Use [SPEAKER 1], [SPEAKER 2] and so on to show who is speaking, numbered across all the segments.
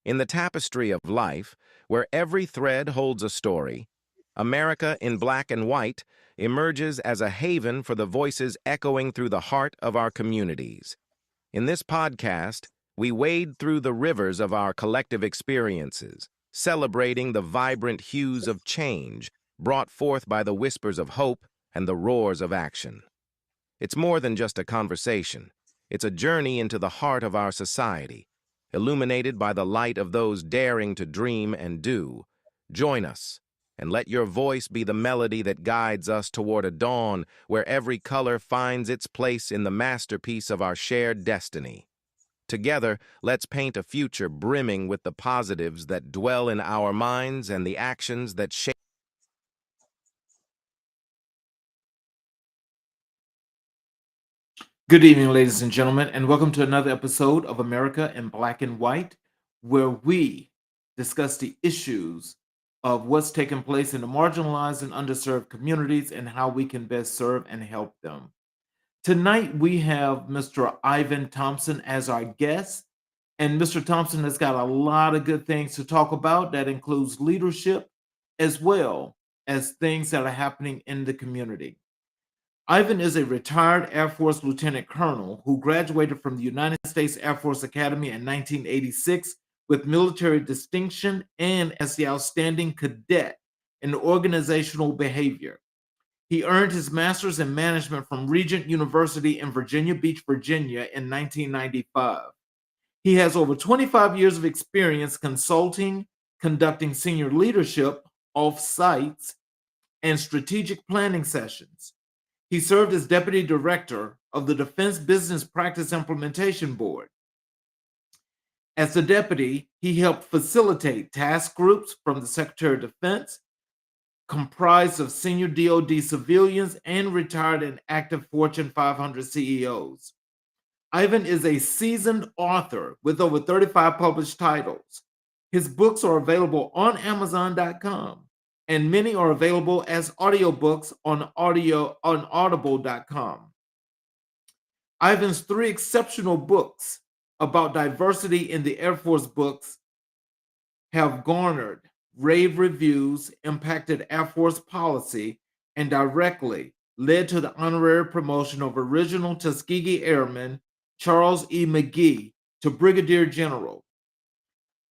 [SPEAKER 1] In the tapestry of life, where every thread holds a story, America in Black and White emerges as a haven for the voices echoing through the heart of our communities. In this podcast, we wade through the rivers of our collective experiences, celebrating the vibrant hues of change brought forth by the whispers of hope and the roars of action. It's more than just a conversation. It's a journey into the heart of our society, illuminated by the light of those daring to dream and do. Join us, and let your voice be the melody that guides us toward a dawn where every color finds its place in the masterpiece of our shared destiny. Together, let's paint a future brimming with the positives that dwell in our minds and the actions that shape.
[SPEAKER 2] Good evening, ladies and gentlemen, and welcome to another episode of America in Black and White, where we discuss the issues of what's taking place in the marginalized and underserved communities and how we can best serve and help them. Tonight, we have Mr. Ivan Thompson as our guest, and Mr. Thompson has got a lot of good things to talk about. That includes leadership as well as things that are happening in the community. Ivan is a retired Air Force lieutenant colonel who graduated from the United States Air Force Academy in 1986 with military distinction and as the outstanding cadet in organizational behavior. He earned his master's in management from Regent University in Virginia Beach, Virginia in 1995. He has over 25 years of experience consulting, conducting senior leadership off-sites, and strategic planning sessions. He served as deputy director of the Defense Business Practice Implementation Board. As the deputy, he helped facilitate task groups from the Secretary of Defense, comprised of senior DoD civilians and retired and active Fortune 500 CEOs. Ivan is a seasoned author with over 35 published titles. His books are available on Amazon.com, and many are available as audiobooks on audible.com. Ivan's three exceptional books about diversity in the Air Force books have garnered rave reviews, impacted Air Force policy, and directly led to the honorary promotion of original Tuskegee Airman Charles E. McGee to Brigadier General.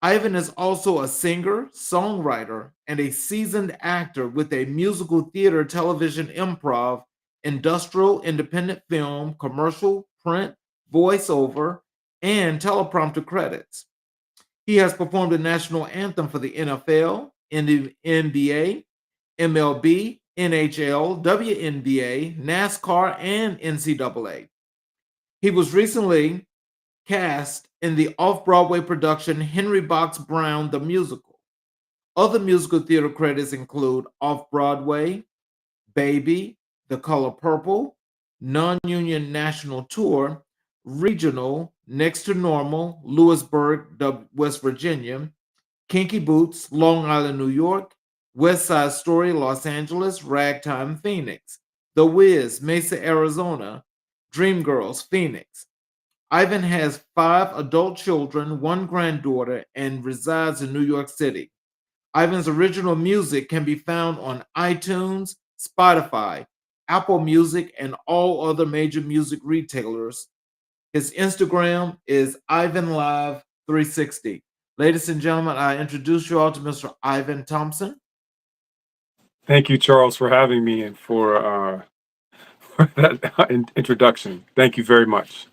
[SPEAKER 2] Ivan is also a singer, songwriter, and a seasoned actor with a musical theater, television, improv, industrial, independent film, commercial, print, voiceover, and teleprompter credits. He has performed the national anthem for the NFL, NBA, MLB, NHL, WNBA, NASCAR, and NCAA. He was recently cast in the off-Broadway production Henry Box Brown the Musical. Other musical theater credits include Off-Broadway, Baby, The Color Purple, Non-Union National Tour, Regional, Next to Normal, Lewisburg, West Virginia, Kinky Boots, Long Island, New York, West Side Story, Los Angeles, Ragtime, Phoenix, The Wiz, Mesa, Arizona, Dreamgirls, Phoenix. Ivan has 5 adult children, 1 granddaughter, and resides in New York City. Ivan's original music can be found on iTunes, Spotify, Apple Music, and all other major music retailers. His Instagram is IvanLive360. Ladies and gentlemen, I introduce you all to Mr. Ivan Thompson.
[SPEAKER 3] Thank you, Charles, for having me and for that introduction. Thank you very much.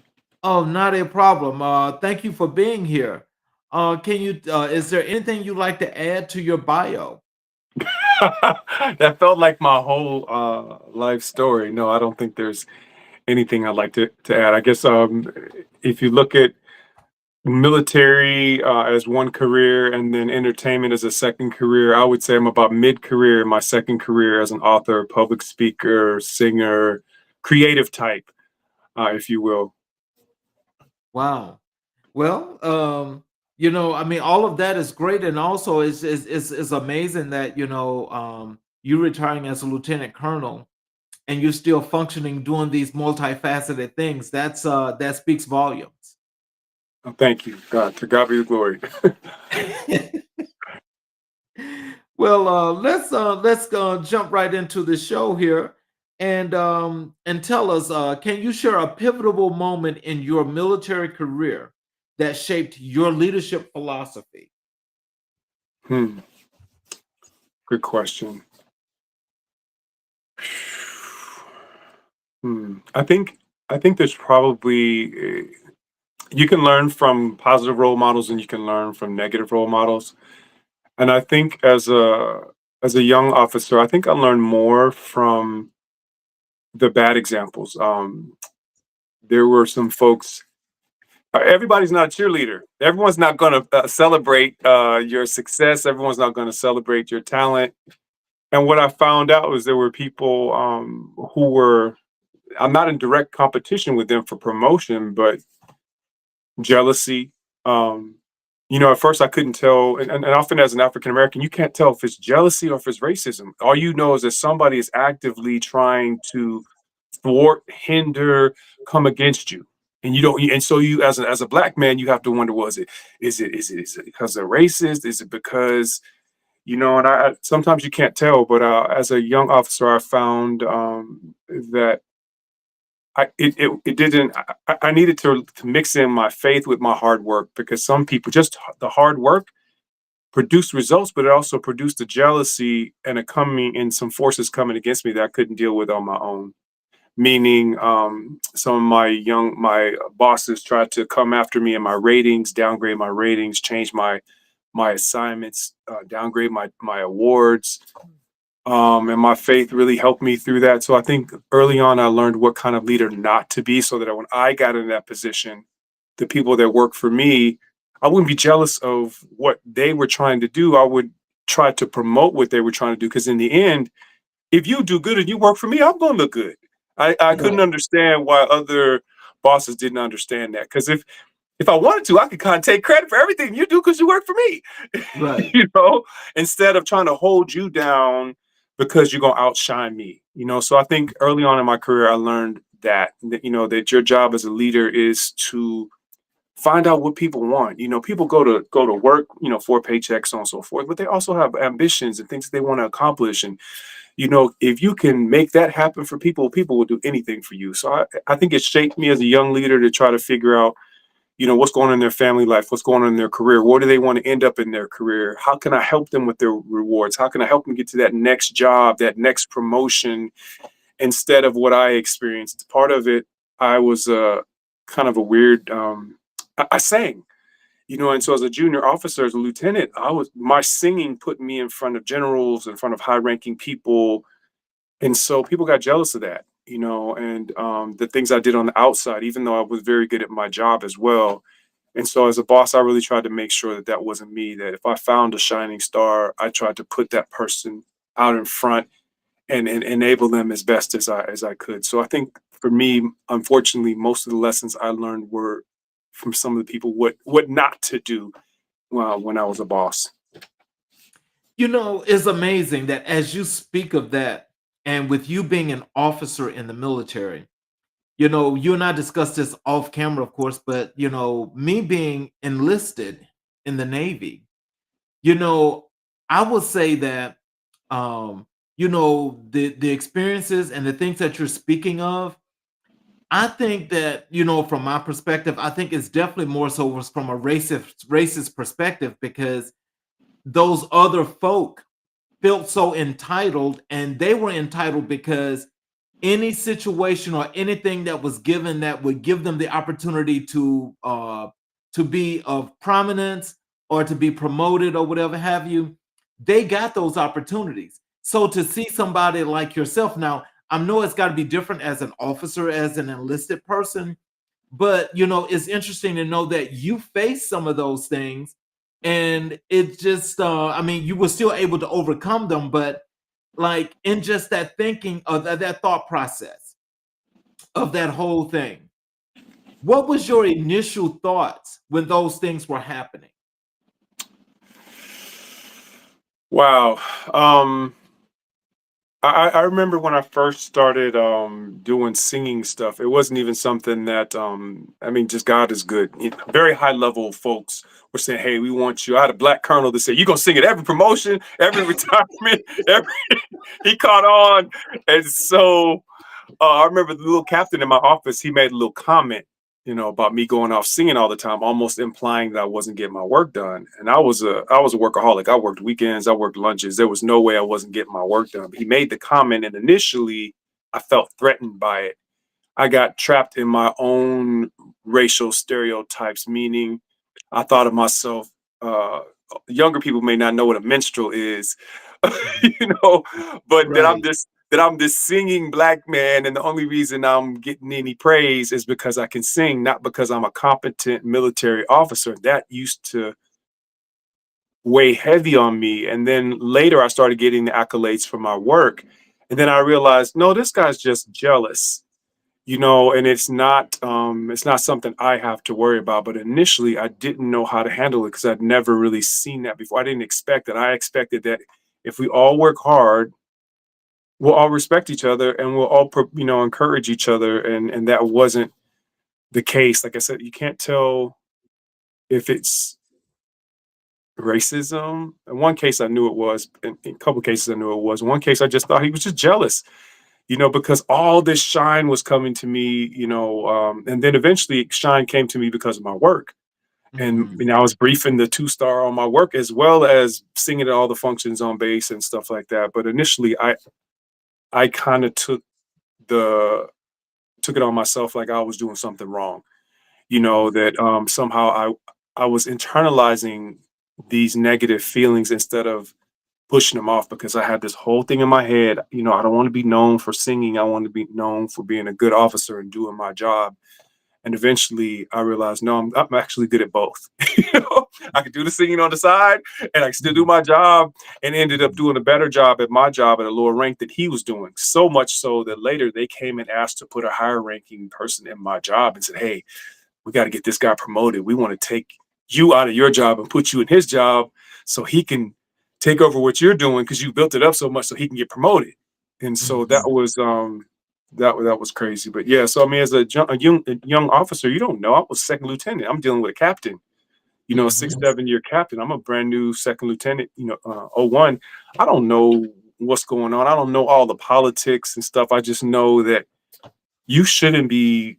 [SPEAKER 2] Oh, not a problem. Thank you for being here. Is there anything you'd like to add to your bio?
[SPEAKER 3] That felt like my whole life story. No, I don't think there's anything I'd like to add. I guess if you look at military as one career and then entertainment as a second career, I would say I'm about mid-career in my second career as an author, public speaker, singer, creative type, if you will.
[SPEAKER 2] Wow. Well, I mean, all of that is great, and also it's amazing that you retiring as a lieutenant colonel and you're still functioning, doing these multifaceted things. That speaks volumes.
[SPEAKER 3] Oh, thank you, God. To God be the glory.
[SPEAKER 2] Well, let's jump right into the show here, and tell us. Can you share a pivotal moment in your military career that shaped your leadership philosophy?
[SPEAKER 3] Hmm, good question. I think there's probably you can learn from positive role models and you can learn from negative role models. And I think as a young officer, I think I learned more from the bad examples. There were some folks. Everybody's not a cheerleader. Everyone's not going to celebrate your success. Everyone's not going to celebrate your talent. And what I found out was there were people who were. I'm not in direct competition with them for promotion, but jealousy. Um, at first I couldn't tell, and often as an African American, you can't tell if it's jealousy or if it's racism. All you know is that somebody is actively trying to thwart, hinder, come against you. And you don't, and so you, as a black man, you have to wonder: was it, is it because they're racist? Is it because and I sometimes you can't tell. But as a young officer, I found that it didn't. I needed to mix in my faith with my hard work because some people just the hard work produced results, but it also produced the jealousy and a coming and some forces coming against me that I couldn't deal with on my own. Meaning, some of my bosses tried to come after me in my ratings, downgrade my ratings, change my assignments, downgrade my awards. And my faith really helped me through that. So I think early on, I learned what kind of leader not to be so that when I got in that position, the people that work for me, I wouldn't be jealous of what they were trying to do. I would try to promote what they were trying to do. Because in the end, if you do good and you work for me, I'm going to look good. I couldn't
[SPEAKER 2] Right,
[SPEAKER 3] understand why other bosses didn't understand that. Because if I wanted to, I could kind of take credit for everything you do because you work for me.
[SPEAKER 2] right.
[SPEAKER 3] you know, Instead of trying to hold you down because you're gonna outshine me. So I think early on in my career, I learned that your job as a leader is to find out what people want. People go to work, for a paycheck, so on and so forth, but they also have ambitions and things that they want to accomplish. And if you can make that happen for people, people will do anything for you. So I think it shaped me as a young leader to try to figure out what's going on in their family life, what's going on in their career, where do they want to end up in their career, how can I help them with their rewards, how can I help them get to that next job, that next promotion, instead of what I experienced. Part of it, I was kind of a weird, I sang, and so as a junior officer, as a lieutenant, my singing put me in front of generals, in front of high ranking people, and so people got jealous of that, and the things I did on the outside, even though I was very good at my job as well. And so as a boss, I really tried to make sure that that wasn't me, that if I found a shining star, I tried to put that person out in front and enable them as best as I could. So I think for me, unfortunately, most of the lessons I learned were from some of the people what not to do when I was a boss.
[SPEAKER 2] It's amazing that as you speak of that, and with you being an officer in the military, you and I discussed this off camera, of course, but me being enlisted in the Navy, you know, I would say that the experiences and the things that you're speaking of, I think that, from my perspective, I think it's definitely more so was from a racist perspective because those other folk felt so entitled, and they were entitled because any situation or anything that was given that would give them the opportunity to be of prominence or to be promoted or whatever have you, they got those opportunities. So to see somebody like yourself now, I know it's got to be different as an officer, as an enlisted person, but it's interesting to know that you face some of those things, and it just I mean, you were still able to overcome them, but like in just that thinking of that thought process of that whole thing, what was your initial thoughts when those things were happening?
[SPEAKER 3] Wow. Um, I remember when I first started doing singing stuff, it wasn't even something that I mean, just God is good. Very high level folks were saying, "Hey, we want you." I had a black colonel that said, "You're gonna sing at every promotion, every retirement, every." He caught on, and so I remember the little captain in my office. He made a little comment, about me going off singing all the time, almost implying that I wasn't getting my work done. And I was a workaholic. I worked weekends, I worked lunches. There was no way I wasn't getting my work done. But he made the comment, and initially, I felt threatened by it. I got trapped in my own racial stereotypes, meaning I thought of myself. Uh, Younger people may not know what a minstrel is, you know, but
[SPEAKER 2] Right.
[SPEAKER 3] that I'm this singing black man, and the only reason I'm getting any praise is because I can sing, not because I'm a competent military officer. That used to weigh heavy on me, and then later I started getting the accolades for my work, and then I realized, no, this guy's just jealous, and it's not something I have to worry about. But initially I didn't know how to handle it because I'd never really seen that before. I didn't expect that. I expected that if we all work hard, we'll all respect each other and we'll all encourage each other, and that wasn't the case. Like I said, you can't tell if it's racism. In one case I knew it was, in a couple cases I knew it was. In one case I just thought he was just jealous, because all this shine was coming to me, and then eventually shine came to me because of my work. And
[SPEAKER 2] Mhm.
[SPEAKER 3] I was briefing the two-star on my work as well as singing at all the functions on base and stuff like that. But initially, I kind of the took it on myself like I was doing something wrong. That somehow I was internalizing these negative feelings instead of pushing them off, because I had this whole thing in my head. I don't want to be known for singing. I want to be known for being a good officer and doing my job. And eventually I realized, no, I'm actually good at both. I could do the singing on the side and I could still do
[SPEAKER 2] Mhm.
[SPEAKER 3] my job, and ended up doing a better job at my job at a lower rank that he was doing. So much so that later they came and asked to put a higher ranking person in my job and said, "Hey, we got to get this guy promoted. We want to take you out of your job and put you in his job so he can take over what you're doing because you built it up so much so he can get promoted." And so that
[SPEAKER 2] Mhm.
[SPEAKER 3] was that was crazy. But yeah, so I mean, as a young officer, you don't know. I was second lieutenant. I'm dealing with a captain. A six,
[SPEAKER 2] Mhm.
[SPEAKER 3] 7 year captain. I'm a brand new second lieutenant. '01. I don't know what's going on. I don't know all the politics and stuff. I just know that you shouldn't be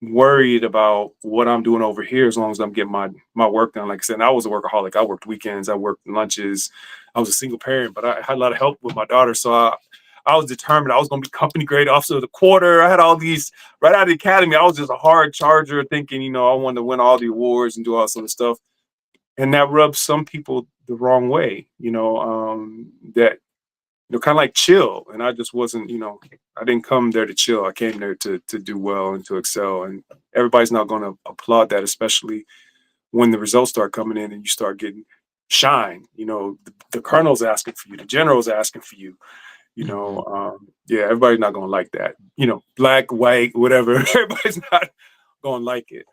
[SPEAKER 3] worried about what I'm doing over here as long as I'm getting my work done. Like I said, I was a workaholic. I worked weekends, I worked lunches. I was a single parent, but I had a lot of help with my daughter. So I was determined I was going to be company grade officer of the quarter. I had all these right out of the academy. I was just a hard charger thinking, I wanted to win all the awards and do all this other stuff. And that rubs some people the wrong way, that kind of like chill. And I just wasn't, I didn't come there to chill. I came there to do well and to excel. And everybody's not going to applaud that, especially when the results start coming in and you start getting shine. The colonel's asking for you, the general's asking for you.
[SPEAKER 2] Mhm.
[SPEAKER 3] Yeah, everybody's not going to like that. Black, white, whatever. Everybody's not going to like it.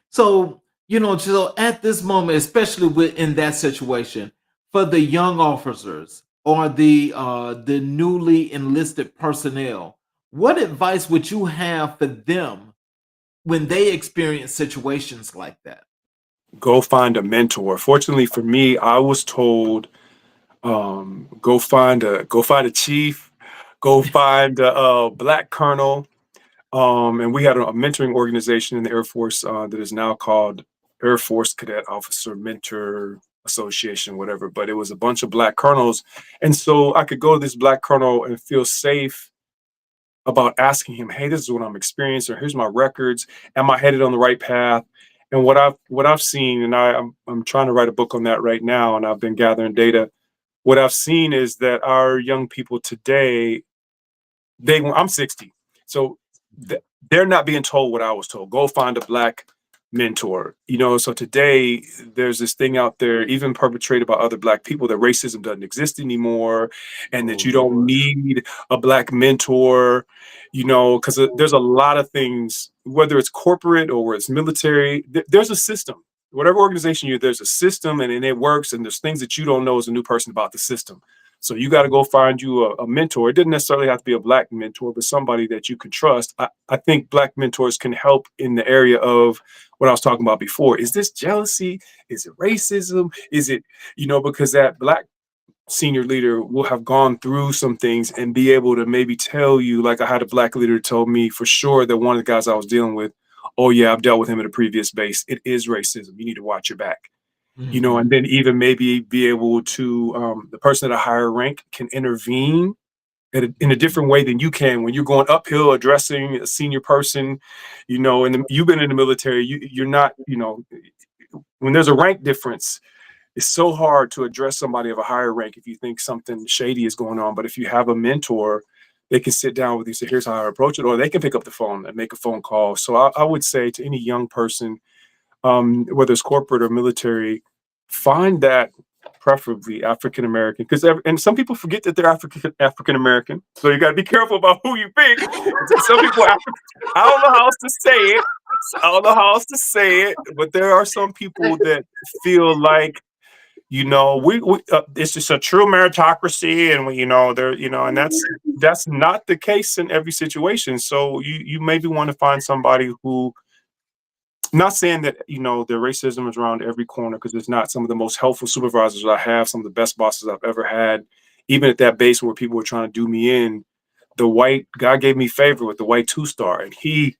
[SPEAKER 2] So, so at this moment, especially in that situation, for the young officers or the newly enlisted personnel, what advice would you have for them when they experience situations like that?
[SPEAKER 3] Go find a mentor. Fortunately for me, I was told, go find a chief, go find a black colonel. And we had a mentoring organization in the Air Force that is now called Air Force Cadet Officer Mentor Association, whatever. But it was a bunch of black colonels, and so I could go to this black colonel and feel safe about asking him, "Hey, this is what I'm experiencing. Or here's my records. Am I headed on the right path?" And what I've seen, and I'm trying to write a book on that right now, and I've been gathering data. What I've seen is that our young people today, I'm 60, so th- they're not being told what I was told. Go find a black mentor. So today there's this thing out there, even perpetrated by other black people, that racism doesn't exist anymore, and that
[SPEAKER 2] Oh
[SPEAKER 3] you don't
[SPEAKER 2] Lord.
[SPEAKER 3] need a black mentor. Because there's a lot of things, whether it's corporate or it's military, there's a system. Whatever organization you're, there's a system, and it works, and there's things that you don't know as a new person about the system. So you got to go find you a mentor. It didn't necessarily have to be a Black mentor, but somebody that you can trust. I think Black mentors can help in the area of what I was talking about before. Is this jealousy? Is it racism? Is it, because that Black senior leader will have gone through some things and be able to maybe tell you, like I had a Black leader tell me for sure that one of the guys I was dealing with, oh yeah, I've dealt with him at a previous base. It is racism. You need to watch your back. And then even maybe be able to, the person at a higher rank can intervene in a different way than you can when you're going uphill addressing a senior person, and you've been in the military, you're not, when there's a rank difference, it's so hard to address somebody of a higher rank if you think something shady is going on. But if you have a mentor, they can sit down with you and say, here's how I approach it, or they can pick up the phone and make a phone call. So I would say to any young person, whether it's corporate or military, find that preferably African American, because and some people forget that they're African American, so you got to be careful about who you pick. Some people, I don't know how else to say it. But there are some people that feel like, we it's just a true meritocracy, and there, and that's not the case in every situation. So you maybe want to find somebody who. Not saying that the racism is around every corner, because it's not. Some of the most helpful supervisors I have, some of the best bosses I've ever had, even at that base where people were trying to do me in, the white guy gave me favor with the white 2-star, and he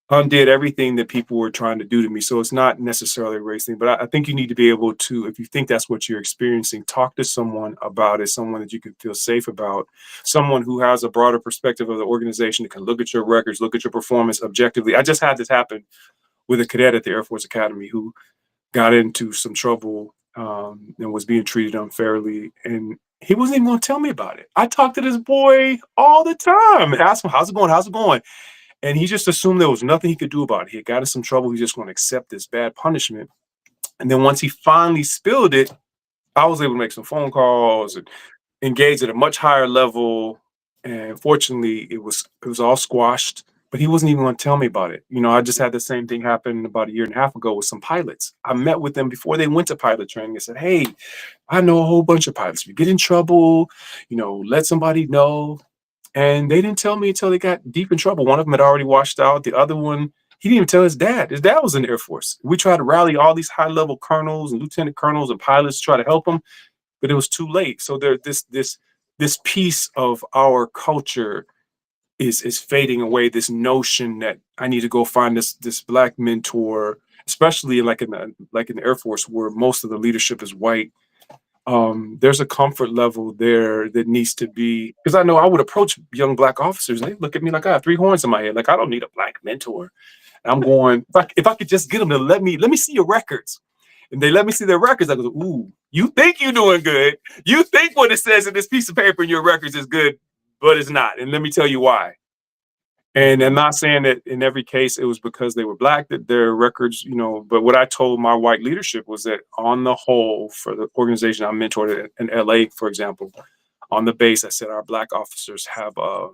[SPEAKER 3] undid everything that people were trying to do to me. So it's not necessarily a race thing, but I think you need to be able to, if you think that's what you're experiencing, talk to someone about it, someone that you can feel safe about, someone who has a broader perspective of the organization that can look at your records, look at your performance objectively. I just had this happen with a cadet at the Air Force Academy who got into some trouble, and was being treated unfairly. And he wasn't even going to tell me about it. I talked to this boy all the time and asked him, how's it going? How's it going? And he just assumed there was nothing he could do about it. He had got in some trouble. He's just going to accept this bad punishment. And then once he finally spilled it, I was able to make some phone calls and engage at a much higher level. And fortunately, it was all squashed. But he wasn't even going to tell me about it. I just had the same thing happen about a year and a half ago with some pilots. I met with them before they went to pilot training and said, hey, I know a whole bunch of pilots. If you get in trouble, let somebody know. And they didn't tell me until they got deep in trouble. One of them had already washed out. The other one, he didn't even tell his dad. His dad was in the Air Force. We tried to rally all these high-level colonels and lieutenant colonels and pilots to try to help him, but it was too late. So this piece of our culture is fading away. This notion that I need to go find this Black mentor, especially like in the Air Force where most of the leadership is white. There's a comfort level there that needs to be, because I know I would approach young Black officers and they look at me like I have 3 horns in my head. Like, I don't need a Black mentor. And I'm going, if I could just get them to let me see your records. And they let me see their records. I go, ooh, you think you're doing good. You think what it says in this piece of paper in your records is good, but it's not. And let me tell you why. And I'm not saying that in every case it was because they were Black that their records, but what I told my white leadership was that on the whole, for the organization I mentored in LA, for example, on the base, I said our Black officers have a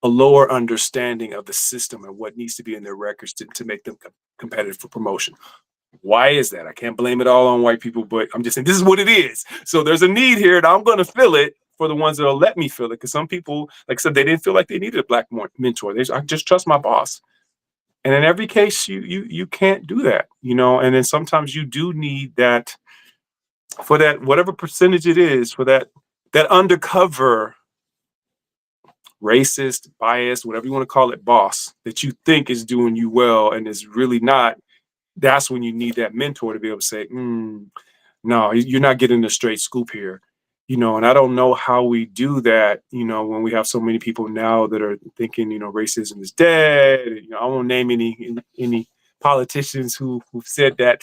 [SPEAKER 3] lower understanding of the system and what needs to be in their records to make them competitive for promotion. Why is that? I can't blame it all on white people, but I'm just saying this is what it is. So there's a need here and I'm going to fill it for the ones that'll let me fill it. Because some people, like I said, they didn't feel like they needed a Black mentor. I just trust my boss. And in every case, you can't do that, and then sometimes you do need that for that, whatever percentage it is, for that undercover racist, biased, whatever you want to call it, boss that you think is doing you well and is really not. That's when you need that mentor to be able to say, no, you're not getting the straight scoop here. And I don't know how we do that, when we have so many people now that are thinking, racism is dead. I won't name any politicians who've said that,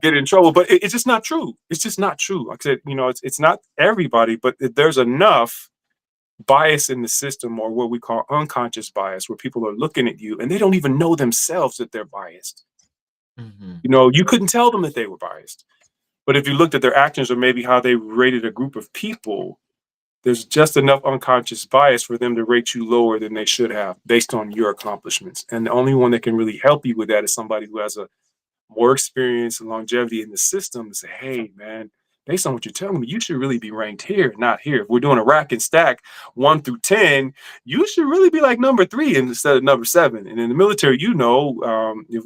[SPEAKER 3] get in trouble, but it's just not true. It's just not true. Like I said, it's not everybody, but there's enough bias in the system, or what we call unconscious bias, where people are looking at you and they don't even know themselves that they're biased. You couldn't tell them that they were biased. But if you looked at their actions or maybe how they rated a group of people, there's just enough unconscious bias for them to rate you lower than they should have based on your accomplishments. And the only one that can really help you with that is somebody who has a more experience and longevity in the system to say, hey, man, based on what you're telling me, you should really be ranked here, not here. If we're doing a rack and stack 1 through 10, you should really be like number 3 instead of number 7. And in the military, if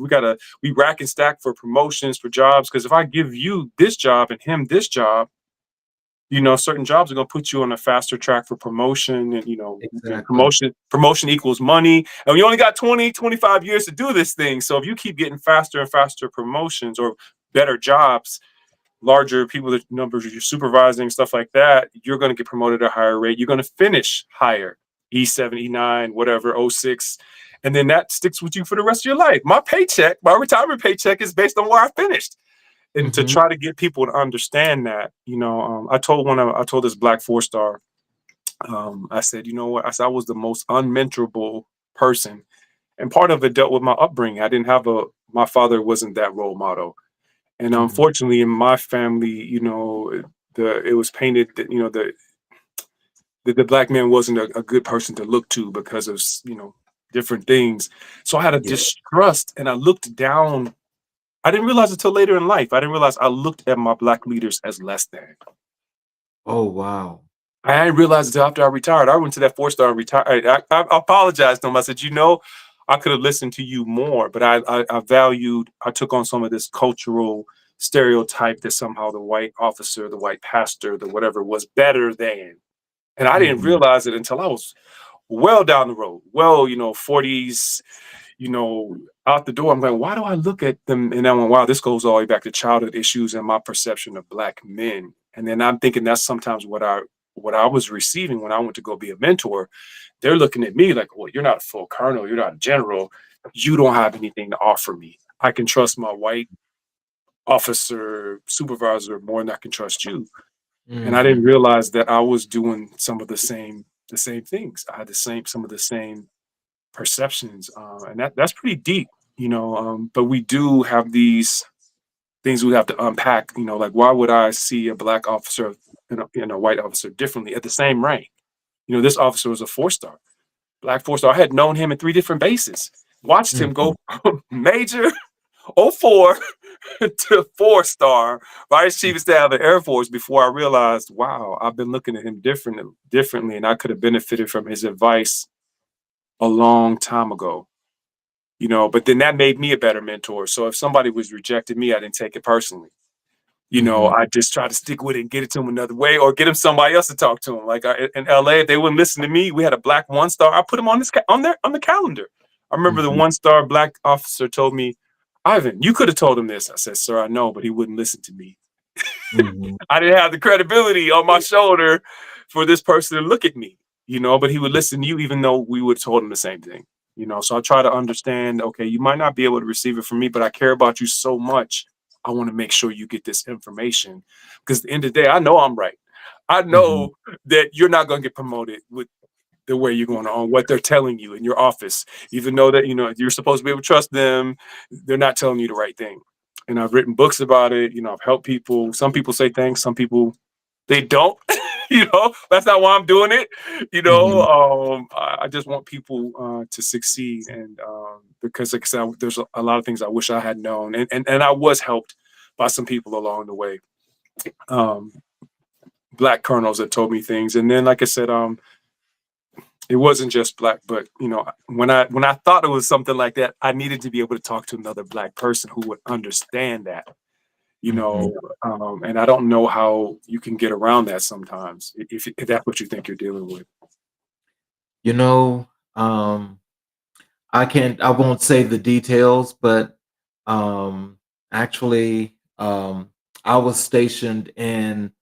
[SPEAKER 3] we rack and stack for promotions, for jobs, because if I give you this job and him this job, certain jobs are going to put you on a faster track for promotion, and
[SPEAKER 2] Exactly.
[SPEAKER 3] promotion equals money. And we only got 20, 25 years to do this thing. So if you keep getting faster and faster promotions or better jobs, larger people, the numbers you're supervising, stuff like that, you're going to get promoted at a higher rate. You're going to finish higher, E7, E9, whatever, O6. And then that sticks with you for the rest of your life. My retirement paycheck is based on where I finished. And to
[SPEAKER 2] Hmm.
[SPEAKER 3] try to get people to understand that, I told this black 4-star, I said, you know what? I said, I was the most unmentorable person. And part of it dealt with my upbringing. My father wasn't that role model. And
[SPEAKER 2] Hmm.
[SPEAKER 3] unfortunately, in my family, it was painted that, the black man wasn't a good person to look to because of, different things. So I had a
[SPEAKER 2] Yeah.
[SPEAKER 3] distrust and I looked down. I didn't realize it till later in life. I didn't realize I looked at my black leaders as less than.
[SPEAKER 2] Oh, wow.
[SPEAKER 3] I didn't realize it until after I retired. I went to that 4-star and retired. I apologized to him. I said, I could have listened to you more, but I took on some of this cultural stereotype that somehow the white officer, the white pastor, the whatever was better than. And I didn't
[SPEAKER 2] Hmm.
[SPEAKER 3] realize it until I was well down the road, 40s, out the door. I'm going, why do I look at them? And then, wow, this goes all the way back to childhood issues and my perception of black men. And then I'm thinking that's sometimes what I was receiving when I went to go be a mentor. They're looking at me like, well, you're not a full colonel, you're not a general, you don't have anything to offer me. I can trust my white officer, supervisor more than I can trust you. And I didn't
[SPEAKER 2] Hmm.
[SPEAKER 3] realize that I was doing some of the same things. I had some of the same perceptions, and that's pretty deep, but we do have these things we have to unpack. Like why would I see a black officer and a white officer differently at the same rank? This officer was a 4-star, black 4-star. I had known him in 3 different bases, watched him
[SPEAKER 2] Hmm.
[SPEAKER 3] go from major '04 to 4-star, vice chief of staff of the Air Force, before I realized, wow, I've been looking at him differently, and I could have benefited from his advice a long time ago. But then that made me a better mentor. So if somebody was rejecting me, I didn't take it personally.
[SPEAKER 2] Hmm.
[SPEAKER 3] I just try to stick with it and get it to them another way, or get them somebody else to talk to them. Like in LA, if they wouldn't listen to me, we had a black 1-star. I put him on the calendar. I remember the
[SPEAKER 2] Hmm.
[SPEAKER 3] 1-star black officer told me, Ivan, you could have told him this. I said, sir, I know, but he wouldn't listen to me.
[SPEAKER 2] Hmm.
[SPEAKER 3] I didn't have the credibility on my shoulder for this person to look at me, but he would listen to you even though we would have told him the same thing. So I try to understand, okay, you might not be able to receive it from me, but I care about you so much. I want to make sure you get this information, because at the end of the day, I know I'm right. I
[SPEAKER 2] Hmm.
[SPEAKER 3] know that you're not going to get promoted with the way you're going on what they're telling you in your office, even though that you're supposed to be able to trust them. They're not telling you the right thing. And I've written books about it. I've helped people. Some people say thanks, some people they don't. That's not why I'm doing it.
[SPEAKER 2] Hmm.
[SPEAKER 3] I just want people to succeed, and because like I said, there's a lot of things I wish I had known, and I was helped by some people along the way. um Black colonels that told me things. And then like I said, it wasn't just black, but when I thought it was something like that, I needed to be able to talk to another black person who would understand that. you
[SPEAKER 2] Hmm.
[SPEAKER 3] know and I don't know how you can get around that sometimes, if that's what you think you're dealing with.
[SPEAKER 2] You know, I won't say the details, but um, actually, I was stationed in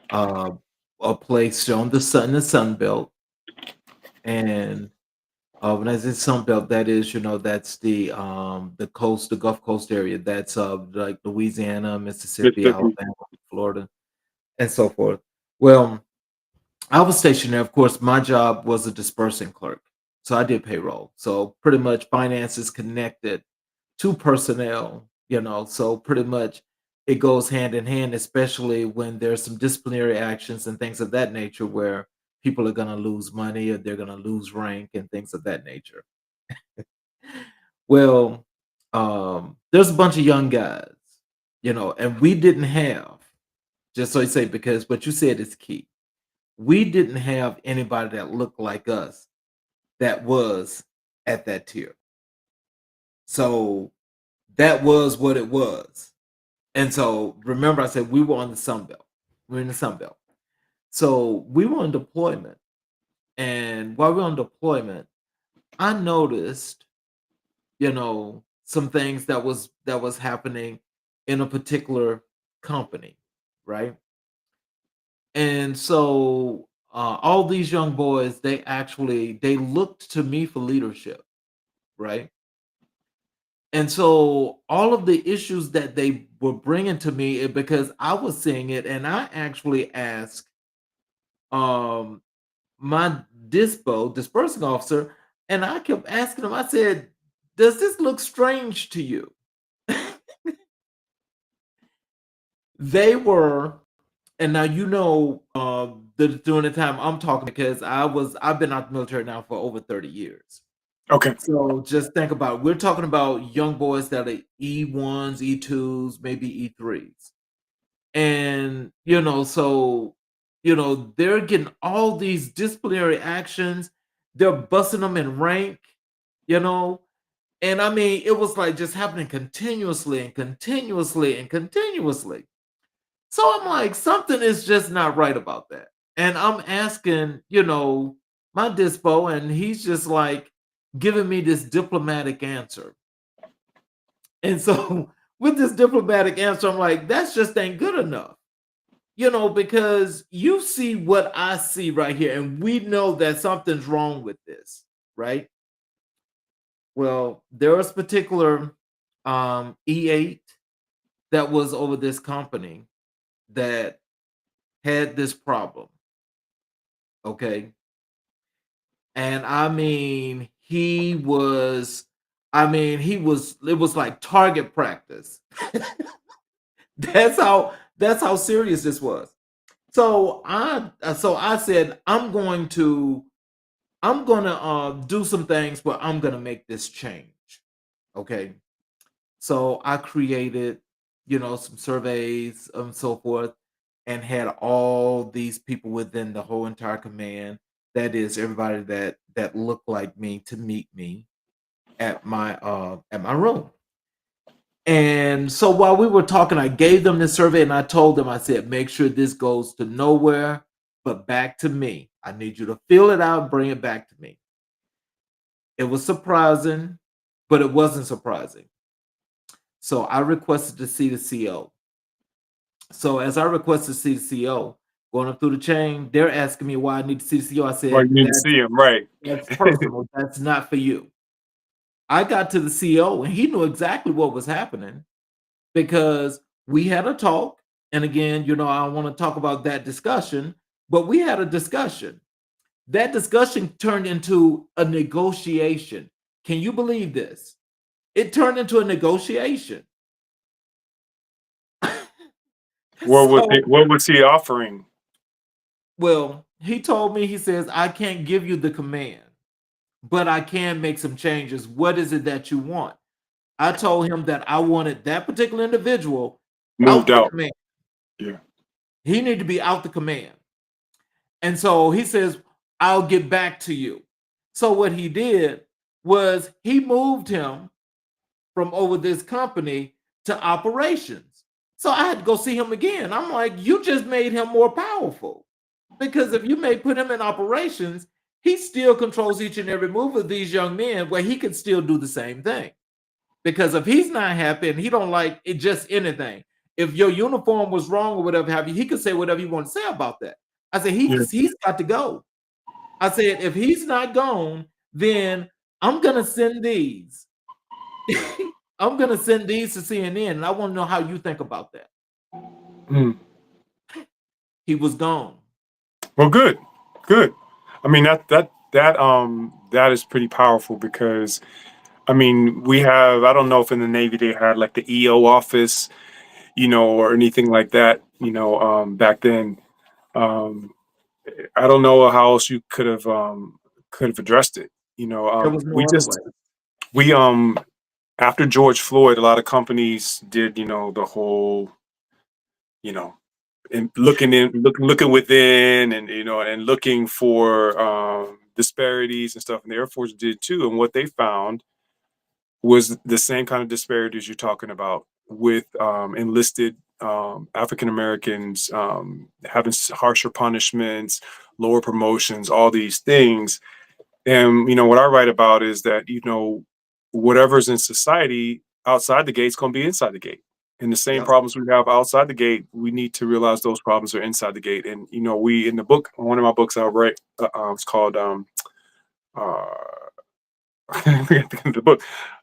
[SPEAKER 2] uh, a place on the Sun Belt, and when I say Sun Belt, that is, that's the coast, the Gulf Coast area. That's like Louisiana, Mississippi,
[SPEAKER 3] Mississippi.
[SPEAKER 2] Alabama, Florida, and so forth. Well, I was stationed there. Of course, my job was a dispersing clerk. So I did payroll. So pretty much finances connected to personnel, so pretty much it goes hand in hand, especially when there's some disciplinary actions and things of that nature where people are going to lose money or they're going to lose rank and things of that nature. Well, there's a bunch of young guys, and we didn't have Just so you say, because what you said is key. We didn't have anybody that looked like us that was at that tier. So that was what it was. And so remember, I said we were on the Sun Belt. We're in the Sun Belt. So we were on deployment. And while we were on deployment, I noticed, some things that was happening in a particular company, right? And so all these young boys, they looked to me for leadership, right? And so all of the issues that they were bringing to me, because I was seeing it, and I actually asked um, my dispersing officer, and I kept asking him. I said, "Does this look strange to you?" They were, and now during the time I'm talking, because I've been out the military now for over 30 years.
[SPEAKER 3] Okay.
[SPEAKER 2] So just think about we're talking about young boys that are E1s, E2s, maybe E3s. And they're getting all these disciplinary actions, they're busting them in rank, you know. And I mean, it was like just happening continuously and continuously and continuously. So I'm like, something is just not right about that. And I'm asking, my dispo, and he's just like giving me this diplomatic answer. And so with this diplomatic answer, I'm like, that's just ain't good enough. Because you see what I see right here, and we know that something's wrong with this, right? Well, there was particular E8 that was over this company that had this problem. Okay. And it was like target practice. That's how serious this was. So I said, I'm gonna do some things where I'm gonna make this change. Okay. So I created, some surveys and so forth, and had all these people within the whole entire command. That is everybody that looked like me to meet me at my room. And so while we were talking, I gave them this survey and I told them, I said, make sure this goes to nowhere but back to me. I need you to fill it out and bring it back to me. It was surprising, but it wasn't surprising. So I requested to see the CO. So as I requested to see the CO, going up through the chain, they're asking me why I need to see the CO. I
[SPEAKER 3] Well,
[SPEAKER 2] said,
[SPEAKER 3] you need to see him, right?
[SPEAKER 2] that's personal. That's not for you. I got to the CO and he knew exactly what was happening, because we had a talk. And again, I don't want to talk about that discussion, but we had a discussion. That discussion turned into a negotiation. Can you believe this? It turned into a negotiation. So,
[SPEAKER 3] What was he offering?
[SPEAKER 2] well, he told me, he says, I can't give you the command, but I can make some changes. What is it that you want? I told him that I wanted that particular individual
[SPEAKER 3] Moved
[SPEAKER 2] out the
[SPEAKER 3] out.
[SPEAKER 2] command.
[SPEAKER 3] Yeah.
[SPEAKER 2] He needed to be out the command. And so he says, I'll get back to you. So what he did was he moved him from over this company to operations. So I had to go see him again. I'm like, you just made him more powerful. Because if you may put him in operations, he still controls each and every move of these young men, where he could still do the same thing. Because if he's not happy and he don't like it, just anything, if your uniform was wrong or whatever have you, he could say whatever you want to say about that. I said,
[SPEAKER 3] Yeah.
[SPEAKER 2] he's got to go. I said, if he's not gone, then I'm gonna send these. I'm gonna send these to CNN, and I want to know how you think about that.
[SPEAKER 3] Mm.
[SPEAKER 2] He was gone.
[SPEAKER 3] Well, good, good. I mean, that is pretty powerful because I mean, we have, I don't know if in the Navy they had like the EO office, or anything like that, back then. Um, I don't know how else you could have addressed it.
[SPEAKER 2] There was
[SPEAKER 3] We
[SPEAKER 2] no other way.
[SPEAKER 3] just we after George Floyd, a lot of companies did, the whole, you know, and looking within, and and looking for disparities and stuff. And the Air Force did too. And what they found was the same kind of disparities you're talking about with enlisted African Americans having harsher punishments, lower promotions, all these things. And what I write about is that whatever's in society outside the gate is going to be inside the gate. And the same
[SPEAKER 2] Yep.
[SPEAKER 3] problems we have outside the gate, we need to realize those problems are inside the gate. And we in the book, one of my books I write, it's called uh, I forget the name of the book,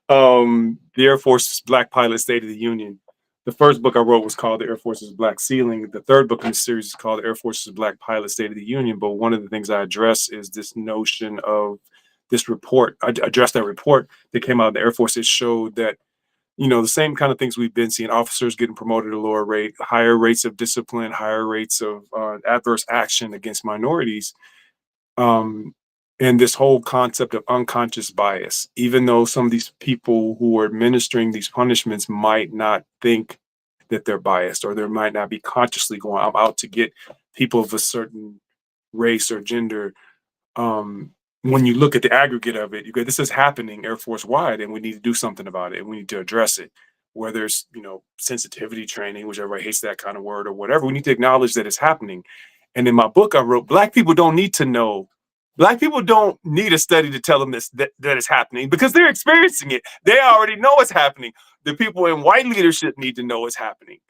[SPEAKER 3] the Air Force's Black Pilot State of the Union. The first book I wrote was called The Air Force's Black Ceiling. The third book in the series is called The Air Force's Black Pilot State of the Union. But one of the things I address is this notion of this report. I addressed that report that came out of the Air Force. It showed that, the same kind of things we've been seeing, officers getting promoted at a lower rate, higher rates of discipline, higher rates of adverse action against minorities. And this whole concept of unconscious bias, even though some of these people who are administering these punishments might not think that they're biased, or they might not be consciously going, I'm out to get people of a certain race or gender. When you look at the aggregate of it, you go, this is happening Air Force wide, and we need to do something about it. And we need to address it. Whether it's, sensitivity training, which everybody hates that kind of word, or whatever, we need to acknowledge that it's happening. And in my book, I wrote, Black people don't need to know. Black people don't need a study to tell them that it's happening, because they're experiencing it. They already know it's happening. The people in white leadership need to know it's happening,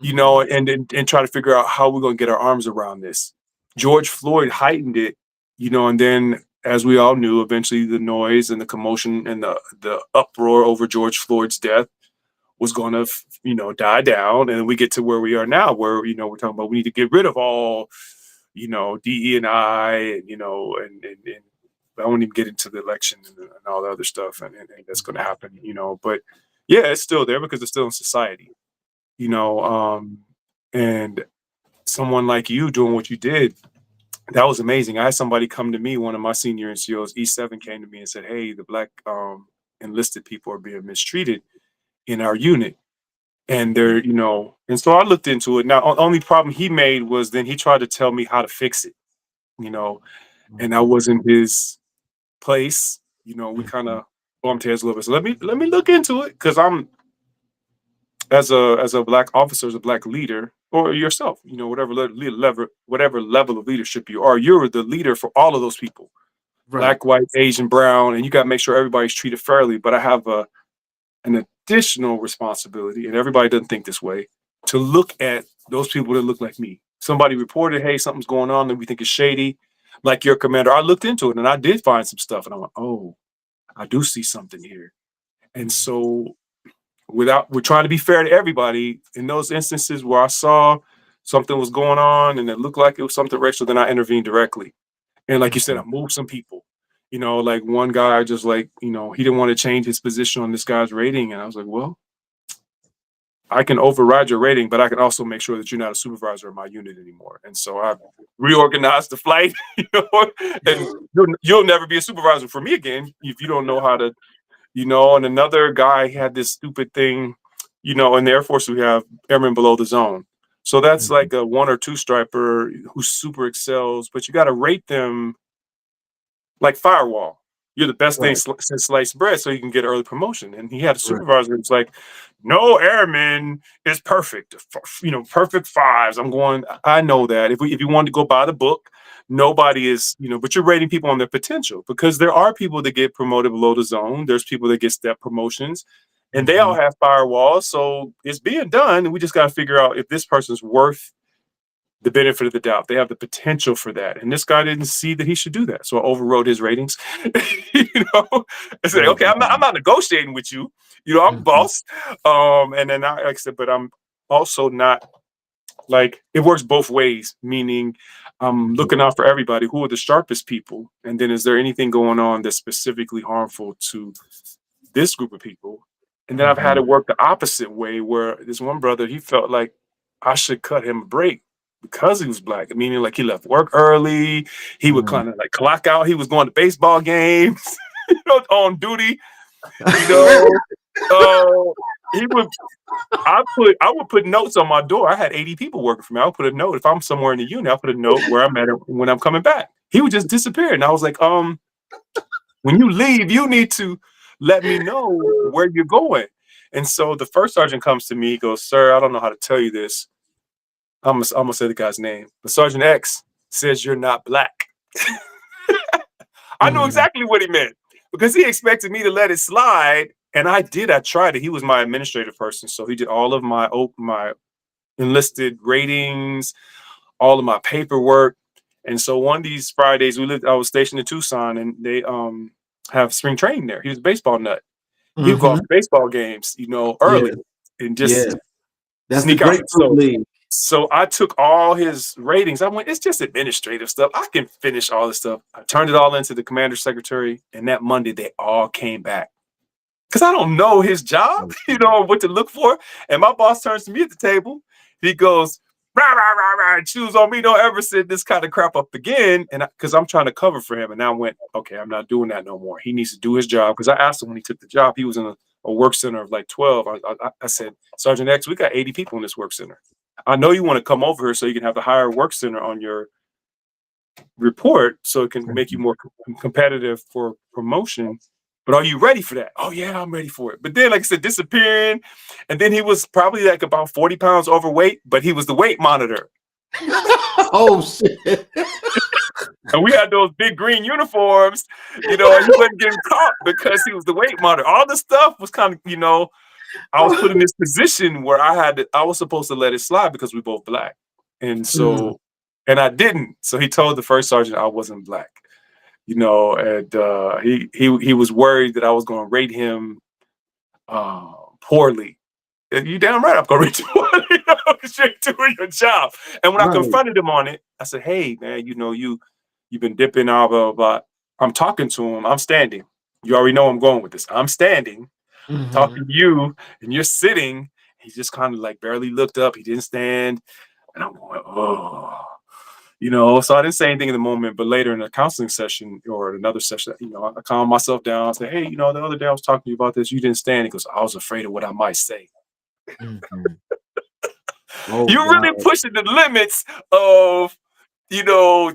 [SPEAKER 3] and try to figure out how we're going to get our arms around this. George Floyd heightened it, and then, as we all knew, eventually the noise and the commotion and the uproar over George Floyd's death was going to, die down. And we get to where we are now, where, we're talking about we need to get rid of all, DE and I, and I won't even get into the election and all the other stuff, and that's going to happen, but yeah, it's still there because it's still in society, and someone like you doing what you did, that was amazing. I had somebody come to me, one of my senior NCOs, E7, came to me and said, hey, the Black enlisted people are being mistreated in our unit. And they're, and so I looked into it. Now, only problem he made was then he tried to tell me how to fix it, and that wasn't his place. We kind of bumped heads a little bit. So let me look into it, because I'm, as a Black officer, as a Black leader, or yourself, whatever level of leadership you are, you're the leader for all of those people,
[SPEAKER 2] Right.
[SPEAKER 3] Black, white, Asian, brown, and you got to make sure everybody's treated fairly. But I have an additional responsibility, and everybody doesn't think this way, to look at those people that look like me. Somebody reported, hey, something's going on that we think is shady, like your commander. I looked into it and I did find some stuff, and I went, oh, I do see something here. And so we're trying to be fair to everybody. In those instances where I saw something was going on and it looked like it was something racial, then I intervened directly. And like you said, I moved some people. Like one guy, just like, he didn't want to change his position on this guy's rating. And I was like, well, I can override your rating, but I can also make sure that you're not a supervisor of my unit anymore. And so I reorganized the flight, and you'll never be a supervisor for me again if you don't know how to, and another guy had this stupid thing, in the Air Force, we have airmen below the zone. So that's like a 1 or 2 striper who super excels, but you got to rate them like firewall. You're the best thing since sliced bread, so you can get early promotion. And he had a supervisor who's like, no airman is perfect, perfect 5s. I'm going, I know that. If you want to go by the book, nobody is, but you're rating people on their potential, because there are people that get promoted below the zone. There's people that get step promotions, and they all have firewalls. So it's being done. And we just got to figure out if this person's worth the benefit of the doubt. They have the potential for that. And this guy didn't see that he should do that. So I overrode his ratings. I said, okay, I'm not negotiating with you. I'm boss. And then like I said, but I'm also not, like, it works both ways, meaning I'm looking out for everybody. Who are the sharpest people? And then is there anything going on that's specifically harmful to this group of people? And then I've had it work the opposite way, where this one brother, he felt like I should cut him a break because he was Black, meaning like he left work early. He would kind of like clock out. He was going to baseball games, on duty, he would I would put notes on my door. I had 80 people working for me. I would put a note. If I'm somewhere in the unit, I'll put a note where I'm at when I'm coming back. He would just disappear. And I was like, when you leave, you need to let me know where you're going. And so the first sergeant comes to me, he goes, "Sir, I don't know how to tell you this. I'm gonna say the guy's name. But Sergeant X says you're not black." I knew
[SPEAKER 2] Mhm.
[SPEAKER 3] exactly what he meant because he expected me to let it slide. And I did. I tried it. He was my administrative person. So he did all of my enlisted ratings, all of my paperwork. And so one of these Fridays, I was stationed in Tucson, and they have spring training there. He was a baseball nut. He would go off
[SPEAKER 2] Mhm.
[SPEAKER 3] to baseball games,
[SPEAKER 2] Yes,
[SPEAKER 3] early and just
[SPEAKER 2] yes. That's the
[SPEAKER 3] sneak out.
[SPEAKER 2] grapefruit league.
[SPEAKER 3] So I took all his ratings. I went, it's just administrative stuff. I can finish all this stuff. I turned it all into the commander secretary, and that Monday they all came back. Because I don't know his job, what to look for. And my boss turns to me at the table. He goes, rah, rah, rah, rah, choose on me. Don't ever sit this kind of crap up again. And because I'm trying to cover for him. And I went, okay, I'm not doing that no more. He needs to do his job. Because I asked him when he took the job, he was in a work center of like 12. I said, Sergeant X, we got 80 people in this work center. I know you want to come over here so you can have the higher work center on your report so it can make you more competitive for promotion. But are you ready for that? Oh yeah, I'm ready for it. But then, like I said, disappearing. And then he was probably like about 40 pounds overweight, but he was the weight monitor.
[SPEAKER 2] Oh shit.
[SPEAKER 3] And we had those big green uniforms, and he wasn't getting caught because he was the weight monitor. All the stuff was kind of, I was put in this position where I was supposed to let it slide because we both black. And so, and I didn't. So he told the first sergeant I wasn't black, and he was worried that I was going to rate him poorly. And you damn right I'm going to rate you poorly because you're doing your job. And when I
[SPEAKER 2] Right.
[SPEAKER 3] confronted him on it, I said, "Hey man, you've been dipping out, blah, blah, blah." I'm talking to him. I'm standing. You already know I'm going with this. I'm standing, talking
[SPEAKER 2] Mhm.
[SPEAKER 3] to you, and you're sitting. He just kind of like barely looked up. He didn't stand. And I'm going, oh, so I didn't say anything in the moment, but later in a counseling session or another session, I calmed myself down. I said, "Hey, the other day I was talking to you about this. You didn't stand." He goes, "I was afraid of what I might say."
[SPEAKER 2] Mhm. Oh
[SPEAKER 3] You're really
[SPEAKER 2] wow.
[SPEAKER 3] pushing the limits of,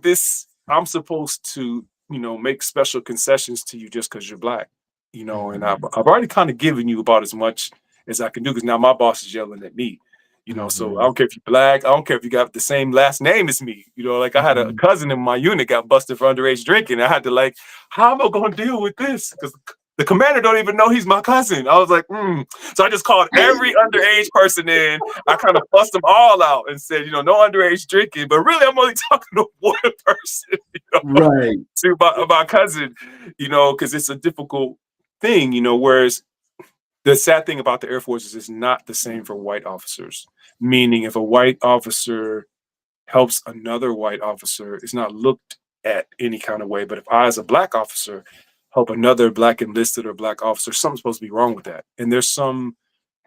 [SPEAKER 3] this. I'm supposed to, make special concessions to you just because you're black, and I've,
[SPEAKER 2] Mhm.
[SPEAKER 3] I've already kind of given you about as much as I can do because now my boss is yelling at me. So I
[SPEAKER 2] Mhm.
[SPEAKER 3] don't care if you're black. I don't care if you got the same last name as me. Like I had a
[SPEAKER 2] Mhm.
[SPEAKER 3] cousin in my unit got busted for underage drinking. I had to like, how am I going to deal with this? Because the commander don't even know he's my cousin. I was like, So I just called every underage person in. I kind of fussed them all out and said, no underage drinking. But really, I'm only talking to one person,
[SPEAKER 2] Right.
[SPEAKER 3] to my cousin, because it's a difficult thing, whereas the sad thing about the Air Force is it's not the same for white officers. Meaning, if a white officer helps another white officer, it's not looked at any kind of way. But if I, as a black officer, help another black enlisted or black officer, something's supposed to be wrong with that. And there's some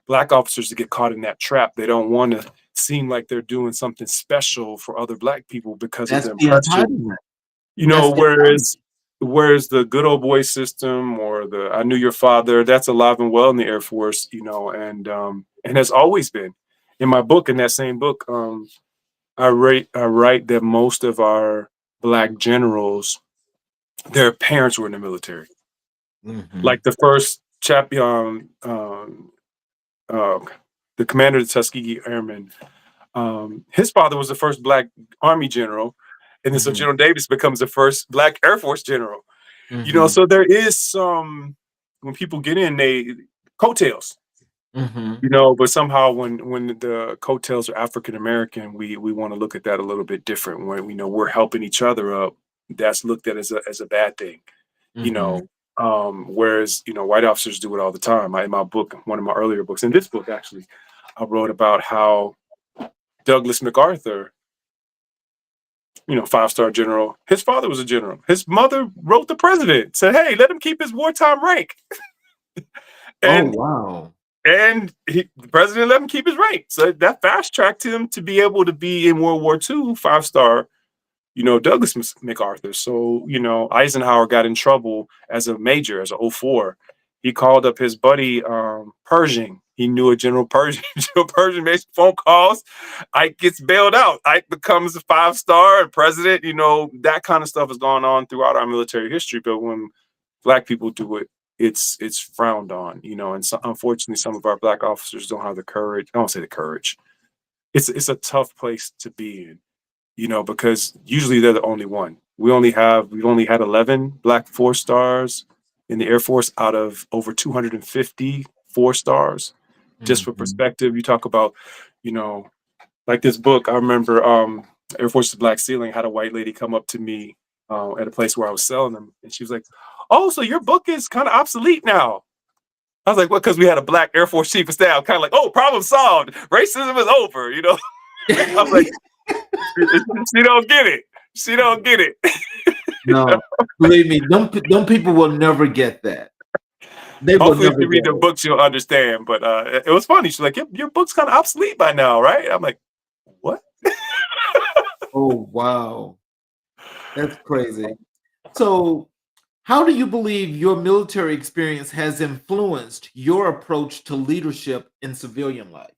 [SPEAKER 3] black officers that get caught in that trap. They don't want to seem like they're doing something special for other black people because of
[SPEAKER 2] That's
[SPEAKER 3] the
[SPEAKER 2] the
[SPEAKER 3] impression,
[SPEAKER 2] entitlement. That's the entitlement.
[SPEAKER 3] whereas the good old boy system or the I knew your father, that's alive and well in the Air Force, and has always been. In my book, in that same book, I write that most of our black generals, their parents were in the military.
[SPEAKER 2] Mhm.
[SPEAKER 3] Like the first uh, the commander of the Tuskegee Airmen, his father was the first black Army general, and then so
[SPEAKER 2] Mhm.
[SPEAKER 3] General Davis becomes the first black Air Force general.
[SPEAKER 2] Mhm.
[SPEAKER 3] So there is some when people get in, they coattails.
[SPEAKER 2] Mhm.
[SPEAKER 3] But somehow when the coattails are African American, we want to look at that a little bit different. When we're helping each other up, that's looked at as a bad thing. You know,
[SPEAKER 2] Mhm.
[SPEAKER 3] whereas white officers do it all the time. In my book, one of my earlier books, in this book actually, I wrote about how Douglas MacArthur, five-star general, his father was a general. His mother wrote the president, said, "Hey, let him keep his wartime rank,"
[SPEAKER 2] Oh
[SPEAKER 3] and
[SPEAKER 2] wow.
[SPEAKER 3] the president let him keep his rank. So that fast tracked him to be able to be in World War II, five-star, Douglas MacArthur. So, Eisenhower got in trouble as a major, as a '04. He called up his buddy, Pershing, He knew a General Pershing. General Pershing makes phone calls. Ike gets bailed out. Ike becomes a 5-star president. That kind of stuff has gone on throughout our military history. But when Black people do it, it's frowned on. And so, unfortunately, some of our Black officers don't have the courage. I don't say the courage. It's a tough place to be in, because usually they're the only one. We've only had 11 Black 4-stars in the Air Force out of over 250 4-stars. Just for
[SPEAKER 2] Mhm.
[SPEAKER 3] perspective, you talk about, like this book. I remember Air Force's Black Ceiling had a white lady come up to me at a place where I was selling them, and she was like, "Oh, so your book is kind of obsolete now." I was like, "What?" Because we had a Black Air Force chief of staff, kind of like, "Oh, problem solved. Racism is over." I'm like, she don't get it. She don't get it.
[SPEAKER 2] No, believe me, them people will never get that. They will
[SPEAKER 3] Hopefully, if
[SPEAKER 2] never
[SPEAKER 3] you read
[SPEAKER 2] get
[SPEAKER 3] the
[SPEAKER 2] it.
[SPEAKER 3] books, you'll understand. But it was funny. She's like, your book's kind of obsolete by now, right? I'm like, what?
[SPEAKER 2] Oh, wow. That's crazy. So, how do you believe your military experience has influenced your approach to leadership in civilian life?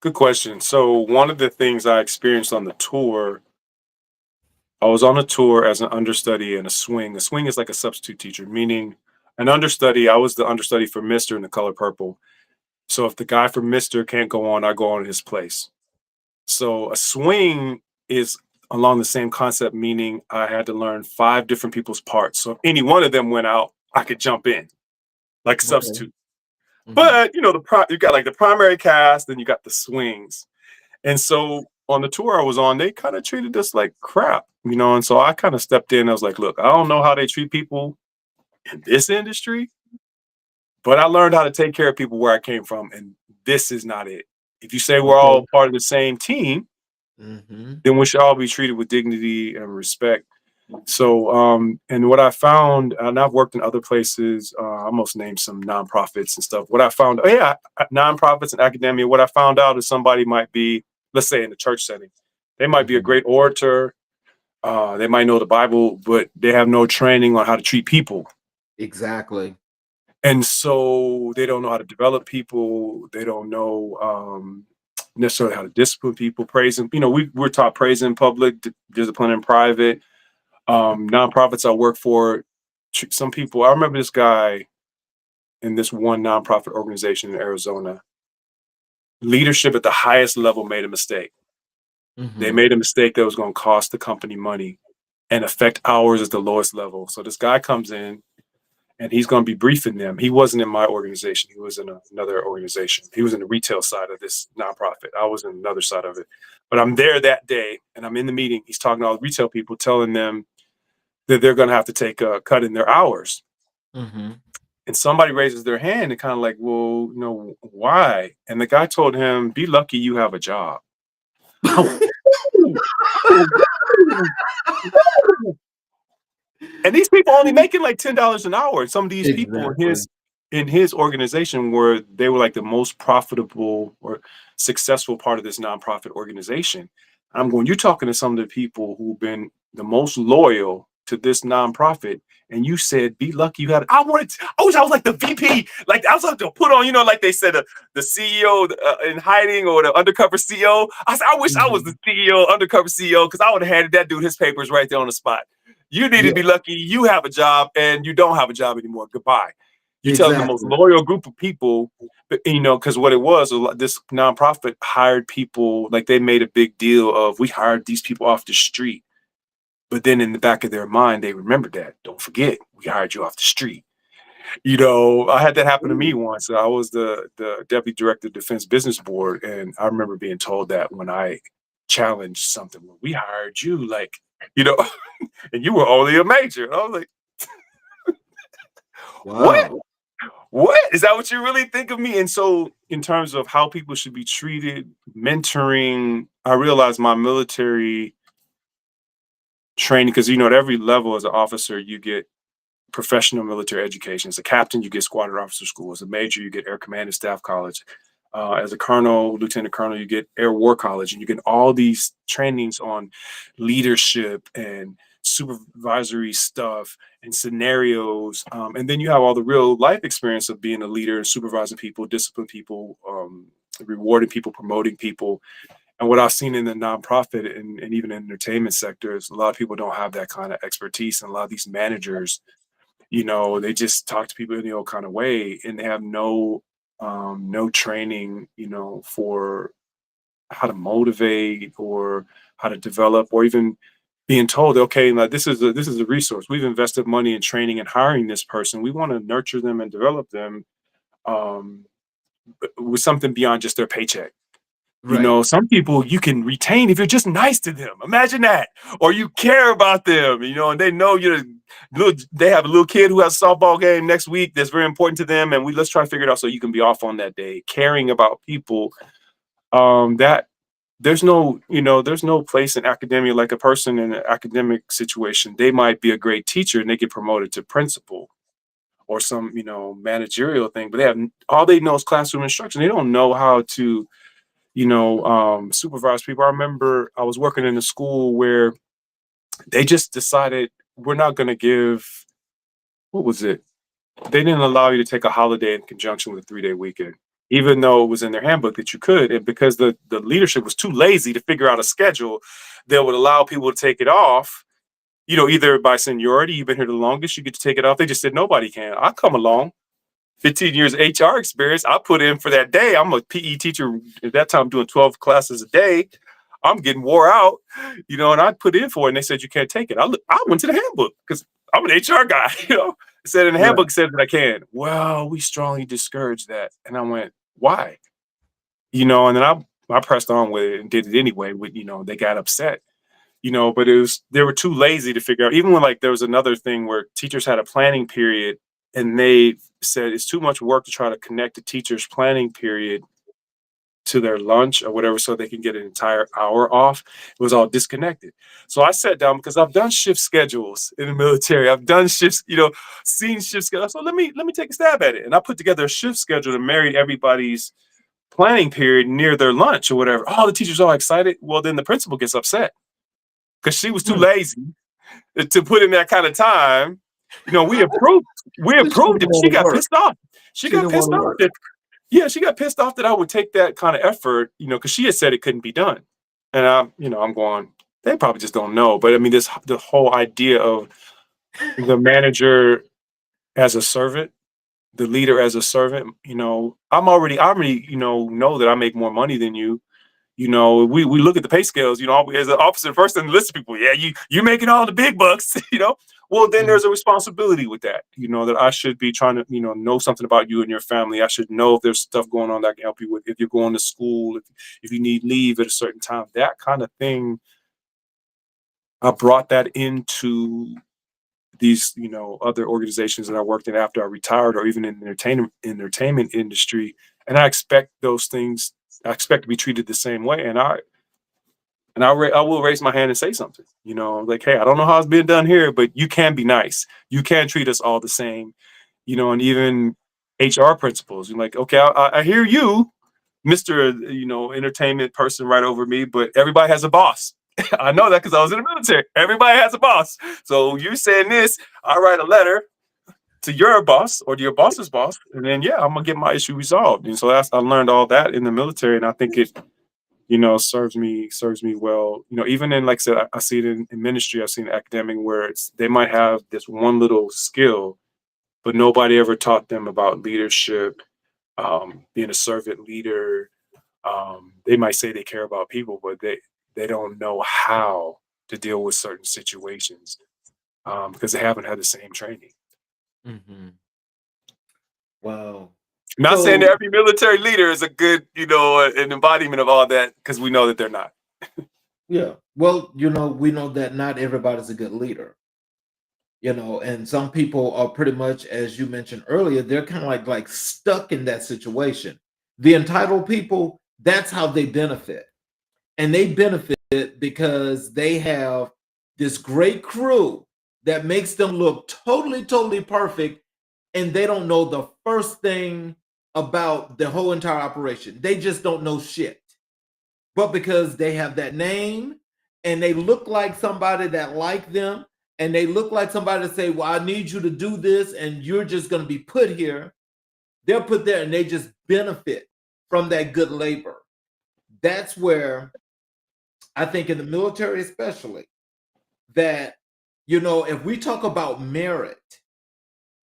[SPEAKER 3] Good question. So one of the things I experienced on the tour, I was on a tour as an understudy and a swing. A swing is like a substitute teacher, meaning an understudy. I was the understudy for Mister in The Color Purple. So if the guy from Mister can't go on, I go on in his place. So a swing is along the same concept, meaning I had to learn 5 different people's parts. So if any one of them went out, I could jump in like a
[SPEAKER 2] Okay.
[SPEAKER 3] substitute.
[SPEAKER 2] Mhm.
[SPEAKER 3] But you got like the primary cast, then you got the swings. And so on the tour I was on, they kind of treated us like crap. And so I kind of stepped in. I was like, look, I don't know how they treat people in this industry, but I learned how to take care of people where I came from. And this is not it. If you say we're
[SPEAKER 2] Okay.
[SPEAKER 3] all part of the same team,
[SPEAKER 2] Mhm.
[SPEAKER 3] then we should all be treated with dignity and respect. So, and what I found, and I've worked in other places, I almost named some nonprofits and stuff. What I found, oh yeah, nonprofits and academia, what I found out is somebody might be, let's say in the church setting, they might be a
[SPEAKER 2] Mhm.
[SPEAKER 3] great orator, they might know the Bible, but they have no training on how to treat people.
[SPEAKER 2] Exactly.
[SPEAKER 3] And so they don't know how to develop people. They don't know necessarily how to discipline people, praise them. We're taught praise in public, discipline in private. Nonprofits I work for, some people, I remember this guy in this one nonprofit organization in Arizona. Leadership at the highest level made a mistake. They
[SPEAKER 2] Mhm.
[SPEAKER 3] made a mistake that was going to cost the company money and affect ours at the lowest level. So this guy comes in and he's going to be briefing them. He wasn't in my organization. He was in another organization. He was in the retail side of this nonprofit. I was in another side of it. But I'm there that day and I'm in the meeting. He's talking to all the retail people, telling them that they're going to have to take a cut in their hours.
[SPEAKER 2] Mhm.
[SPEAKER 3] And somebody raises their hand and kind of like, well, why? And the guy told him, be lucky you have a job. And these people only making like $10 an hour. And some of these people in
[SPEAKER 2] Exactly.
[SPEAKER 3] his organization they were like the most profitable or successful part of this nonprofit organization. I'm going, you're talking to some of the people who've been the most loyal to this nonprofit. And you said, be lucky you had it. I wish I was like the VP. Like I was like to put on, like they said, the CEO in hiding or the undercover CEO. I said, I wish I was
[SPEAKER 2] Mhm.
[SPEAKER 3] the CEO, undercover CEO, because I would have handed that dude his papers right there on the spot. You need to
[SPEAKER 2] Yeah,
[SPEAKER 3] be lucky you have a job and you don't have a job anymore. Goodbye. You telling the most
[SPEAKER 2] exactly.
[SPEAKER 3] loyal group of people, but because what it was, this nonprofit hired people, like they made a big deal of, we hired these people off the street. But then in the back of their mind, they remembered that. Don't forget, we hired you off the street. I had that happen to me
[SPEAKER 2] Ooh.
[SPEAKER 3] once. I was the deputy director of Defense Business Board, and I remember being told that when I challenged something. Well, we hired you, like, you know, and you were only a major. And I was like, what?
[SPEAKER 2] Wow.
[SPEAKER 3] What? Is that what you really think of me? And so, in terms of how people should be treated, mentoring, I realized my military training, because, at every level as an officer, you get professional military education. As a captain, you get squadron officer school. As a major, you get air command and staff college. As a colonel, lieutenant colonel, you get air war college, and you get all these trainings on leadership and supervisory stuff and scenarios, and then you have all the real life experience of being a leader and supervising people, disciplining people, rewarding people, promoting people. And what I've seen in the nonprofit and even in entertainment sector is a lot of people don't have that kind of expertise, and a lot of these managers, they just talk to people in the old kind of way, and they have no training, for how to motivate or how to develop, or even being told, okay, like this is a resource. We've invested money in training and hiring this person. We want to nurture them and develop them, um, with something beyond just their paycheck.
[SPEAKER 2] Right.
[SPEAKER 3] Some people you can retain if you're just nice to them. Imagine that. Or you care about them, and they know they have a little kid who has a softball game next week that's very important to them, and let's try to figure it out so you can be off on that day. Caring about people, that there's no place in academia. Like a person in an academic situation, they might be a great teacher and they get promoted to principal or some, managerial thing, but all they know is classroom instruction. They don't know how to supervise people. I remember I was working in a school where they just decided we're not going to give, what was it? They didn't allow you to take a holiday in conjunction with a 3-day weekend, even though it was in their handbook that you could. And because the leadership was too lazy to figure out a schedule that would allow people to take it off, either by seniority, you've been here the longest, you get to take it off. They just said, nobody can. I'll come along. 15 years HR experience, I put in for that day. I'm a PE teacher at that time doing 12 classes a day. I'm getting wore out, and I put in for it, and they said, you can't take it. I went to the handbook because I'm an HR guy, It said in the
[SPEAKER 2] Right.
[SPEAKER 3] handbook says that I can. Well, we strongly discourage that. And I went, why? And then I pressed on with it and did it anyway. They got upset, but they were too lazy to figure out. Even when there was another thing where teachers had a planning period, and they said it's too much work to try to connect the teacher's planning period to their lunch or whatever so they can get an entire hour off. It was all disconnected. So I sat down because I've done shift schedules in the military. I've done shifts, seen shift schedules. So let me take a stab at it. And I put together a shift schedule that married everybody's planning period near their lunch or whatever. Oh, the teacher's all excited. Well, then the principal gets upset because she was too
[SPEAKER 2] Hmm.
[SPEAKER 3] lazy to put in that kind of time. We approved
[SPEAKER 2] She didn't
[SPEAKER 3] it. She
[SPEAKER 2] want to
[SPEAKER 3] got
[SPEAKER 2] work.
[SPEAKER 3] pissed off. She
[SPEAKER 2] She
[SPEAKER 3] got
[SPEAKER 2] didn't want
[SPEAKER 3] pissed
[SPEAKER 2] to
[SPEAKER 3] off
[SPEAKER 2] work.
[SPEAKER 3] that Yeah, she got pissed off that I would take that kind of effort, because she had said it couldn't be done. And I'm going, they probably just don't know. But I mean, the whole idea of the manager as a servant, the leader as a servant, I already, know that I make more money than you. We look at the pay scales, as an officer first and list of people, yeah, you're making all the big bucks, Well, then
[SPEAKER 2] Mhm.
[SPEAKER 3] there's a responsibility with that, that I should be trying to, know something about you and your family. I should know if there's stuff going on that I can help you with, if you're going to school, if you need leave at a certain time, that kind of thing. I brought that into these, other organizations that I worked in after I retired, or even in the entertainment industry. And I expect those things, I expect to be treated the same way. I will raise my hand and say something, like, hey, I don't know how it's being done here, but you can be nice. You can treat us all the same, and even HR principals. You're like, okay, I hear you, Mr. Entertainment person right over me, but everybody has a boss. I know that because I was in the military. Everybody has a boss. So you're saying this, I write a letter to your boss or to your boss's boss, and then yeah, I'm gonna get my issue resolved. And so I learned all that in the military, and I think it serves me well. Even in, like I said, I see it in ministry. I've seen academic where they might have this one little skill, but nobody ever taught them about leadership, being a servant leader. They might say they care about people, but they don't know how to deal with certain situations, because they haven't had the same training.
[SPEAKER 2] Mhm. Wow.
[SPEAKER 3] Not saying that
[SPEAKER 2] So
[SPEAKER 3] every military leader is a good, an embodiment of all that, because we know that they're not.
[SPEAKER 2] yeah, well, we know that not everybody's a good leader. And some people are pretty much, as you mentioned earlier, they're kind of like stuck in that situation. The entitled people, that's how they benefit. And they benefit because they have this great crew that makes them look totally, totally perfect. And they don't know the first thing about the whole entire operation. They just don't know shit. But because they have that name and they look like somebody that like them, and they look like somebody to say, well, I need you to do this, and you're just going to be put here. They're put there and they just benefit from that good labor. That's where I think in the military, especially, that, if we talk about merit,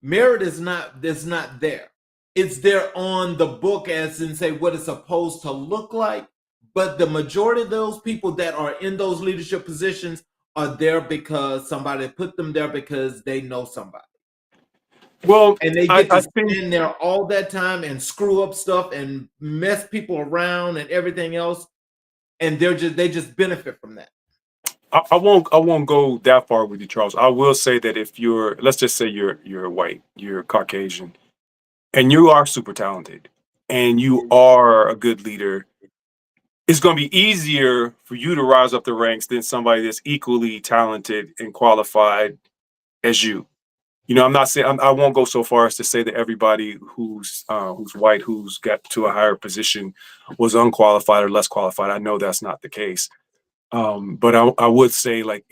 [SPEAKER 2] merit is not there. It's there on the book as in say what it's supposed to look like. But the majority of those people that are in those leadership positions are there because somebody put them there because they know somebody.
[SPEAKER 3] Well,
[SPEAKER 2] And they
[SPEAKER 3] I,
[SPEAKER 2] get
[SPEAKER 3] I
[SPEAKER 2] to
[SPEAKER 3] think
[SPEAKER 2] stand there all that time and screw up stuff and mess people around and everything else. And they just benefit from that.
[SPEAKER 3] I won't go that far with you, Charles. I will say that if you're, let's just say you're white, you're Caucasian, and you are super talented, and you are a good leader, it's going to be easier for you to rise up the ranks than somebody that's equally talented and qualified as you. I'm not saying I won't go so far as to say that everybody who's white who's got to a higher position was unqualified or less qualified. I know that's not the case. But I would say like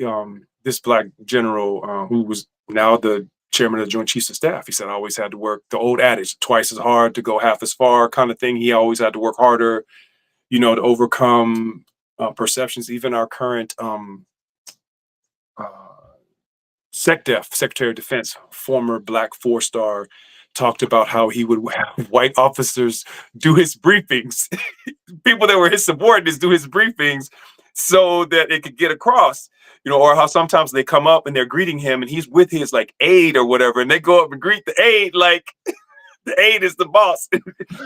[SPEAKER 3] this black general who was now the chairman of the Joint Chiefs of Staff. He said I always had to work the old adage, twice as hard to go half as far kind of thing. He always had to work harder, to overcome perceptions. Even our current uh, SecDef, Secretary of Defense, former black four-star, talked about how he would have white officers do his briefings, people that were his subordinates do his briefings so that it could get across, or how sometimes they come up and they're greeting him and he's with his like aide or whatever, and they go up and greet the aide like the aide is the boss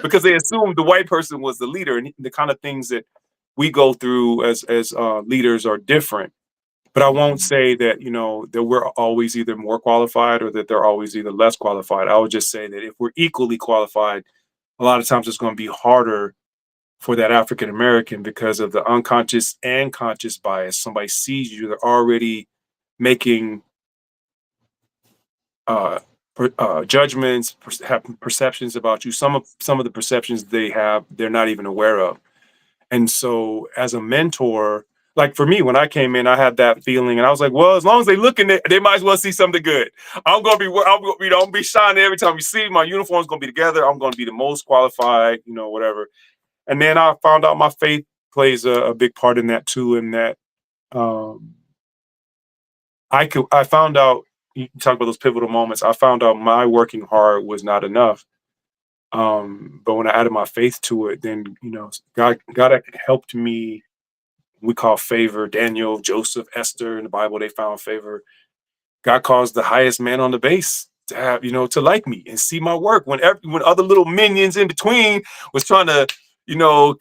[SPEAKER 3] because they assumed the white person was the leader. And the kind of things that we go through as leaders are different. But I won't say that, that we're always either more qualified or that they're always either less qualified. I would just say that if we're equally qualified, a lot of times it's going to be harder for that African American because of the unconscious and conscious bias. Somebody sees you, they're already making judgments, have perceptions about you. Some of the perceptions they have, they're not even aware of. And so, as a mentor, like for me, when I came in, I had that feeling, and I was like, well, as long as they looking at, they might as well see something good. I'm gonna be shining every time you see my uniform's gonna be together. I'm gonna be the most qualified, whatever. And then I found out my faith plays a big part in that too. In that, um, I found out, you talk about those pivotal moments. I found out my working hard was not enough. But when I added my faith to it, then God helped me. We call favor. Daniel, Joseph, Esther in the Bible, they found favor. God caused the highest man on the base to have, to like me and see my work when other little minions in between was trying to, you know,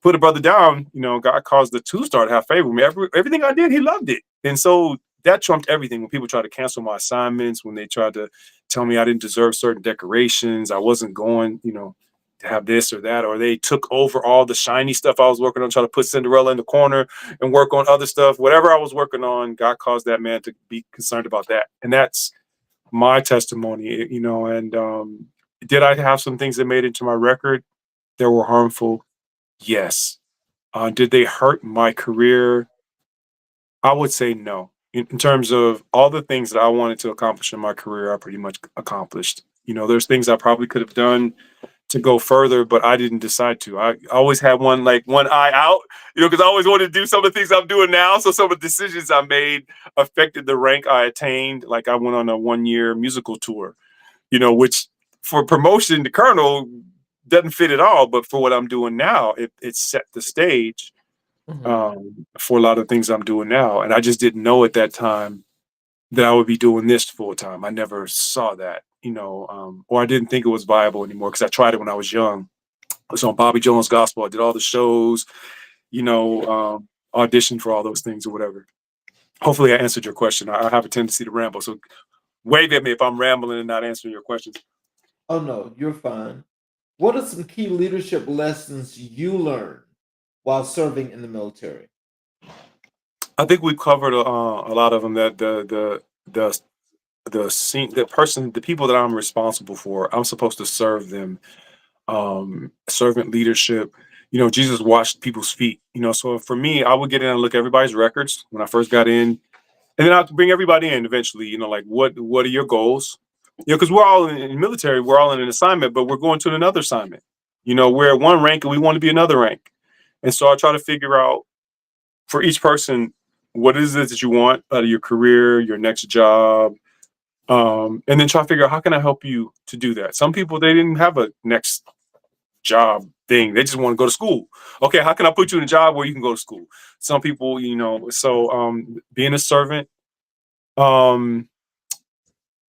[SPEAKER 3] put a brother down. God caused the two-star to have favor with me. Everything I did, he loved it. And so that trumped everything. When people tried to cancel my assignments, when they tried to tell me I didn't deserve certain decorations, I wasn't going, to have this or that, or they took over all the shiny stuff I was working on, trying to put Cinderella in the corner and work on other stuff. Whatever I was working on, God caused that man to be concerned about that. And that's my testimony, and did I have some things that made it into my record that were harmful? Yes. Did they hurt my career? I would say no. In terms of all the things that I wanted to accomplish in my career, I pretty much accomplished. There's things I probably could have done to go further, but I didn't decide to. I always had one eye out, because I always wanted to do some of the things I'm doing now. So some of the decisions I made affected the rank I attained. Like I went on a 1-year musical tour, which for promotion to colonel doesn't fit at all. But for what I'm doing now, it set the stage for a lot of things I'm doing now. And I just didn't know at that time that I would be doing this full time. I never saw that, or I didn't think it was viable anymore because I tried it when I was young. I was on Bobby Jones Gospel. I did all the shows, auditioned for all those things or whatever. Hopefully I answered your question. I have a tendency to ramble. So wave at me if I'm rambling and not answering your questions.
[SPEAKER 2] Oh, no, you're fine. What are some key leadership lessons you learned while serving in the military?
[SPEAKER 3] I think we covered a lot of them. That the people that I'm responsible for, I'm supposed to serve them. Servant leadership. Jesus washed people's feet. So for me, I would get in and look at everybody's records when I first got in. And then I'll bring everybody in eventually, like what are your goals? Because we're all in the military, we're all in an assignment, but we're going to another assignment. We're at one rank and we want to be another rank. And so I try to figure out for each person, what is it that you want out of your career, your next job? And then try to figure out how can I help you to do that. Some people, they didn't have a next job thing. They just want to go to school. Okay, how can I put you in a job where you can go to school? Some people, so being a servant,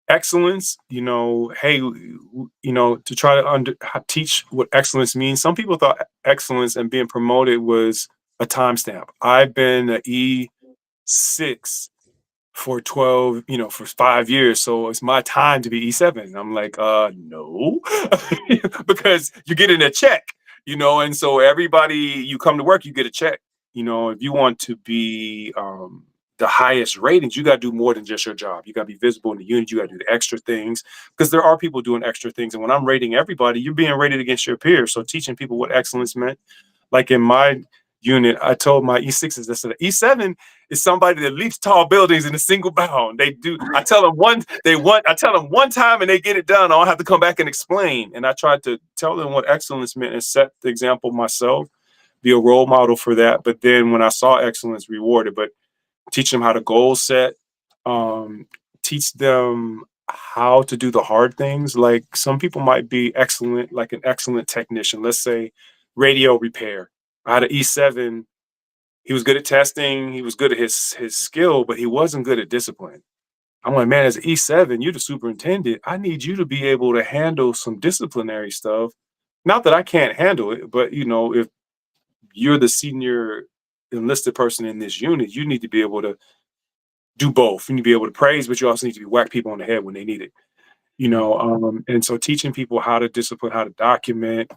[SPEAKER 3] excellence, hey, to try to teach what excellence means. Some people thought excellence and being promoted was a timestamp. I've been an E6 for 12, for 5 years. So it's my time to be E7. I'm like, no, because you're getting a check, and so everybody, you come to work, you get a check. If you want to be the highest ratings, you got to do more than just your job. You got to be visible in the unit. You got to do the extra things because there are people doing extra things. And when I'm rating everybody, you're being rated against your peers. So teaching people what excellence meant, like in my unit, I told my E6s that said E7 is somebody that leaps tall buildings in a single bound. They do. I tell them one time and they get it done. I don't have to come back and explain. And I tried to tell them what excellence meant and set the example myself, be a role model for that. But then when I saw excellence rewarded, but teach them how to goal set, teach them how to do the hard things. Like some people might be excellent, like an excellent technician, let's say radio repair. I had an E7. He was good at testing. He was good at his skill, but he wasn't good at discipline. I'm like, man, as an E7, you're the superintendent. I need you to be able to handle some disciplinary stuff. Not that I can't handle it, but if you're the senior enlisted person in this unit, you need to be able to do both. You need to be able to praise, but you also need to be whack people on the head when they need it. And so teaching people how to discipline, how to document,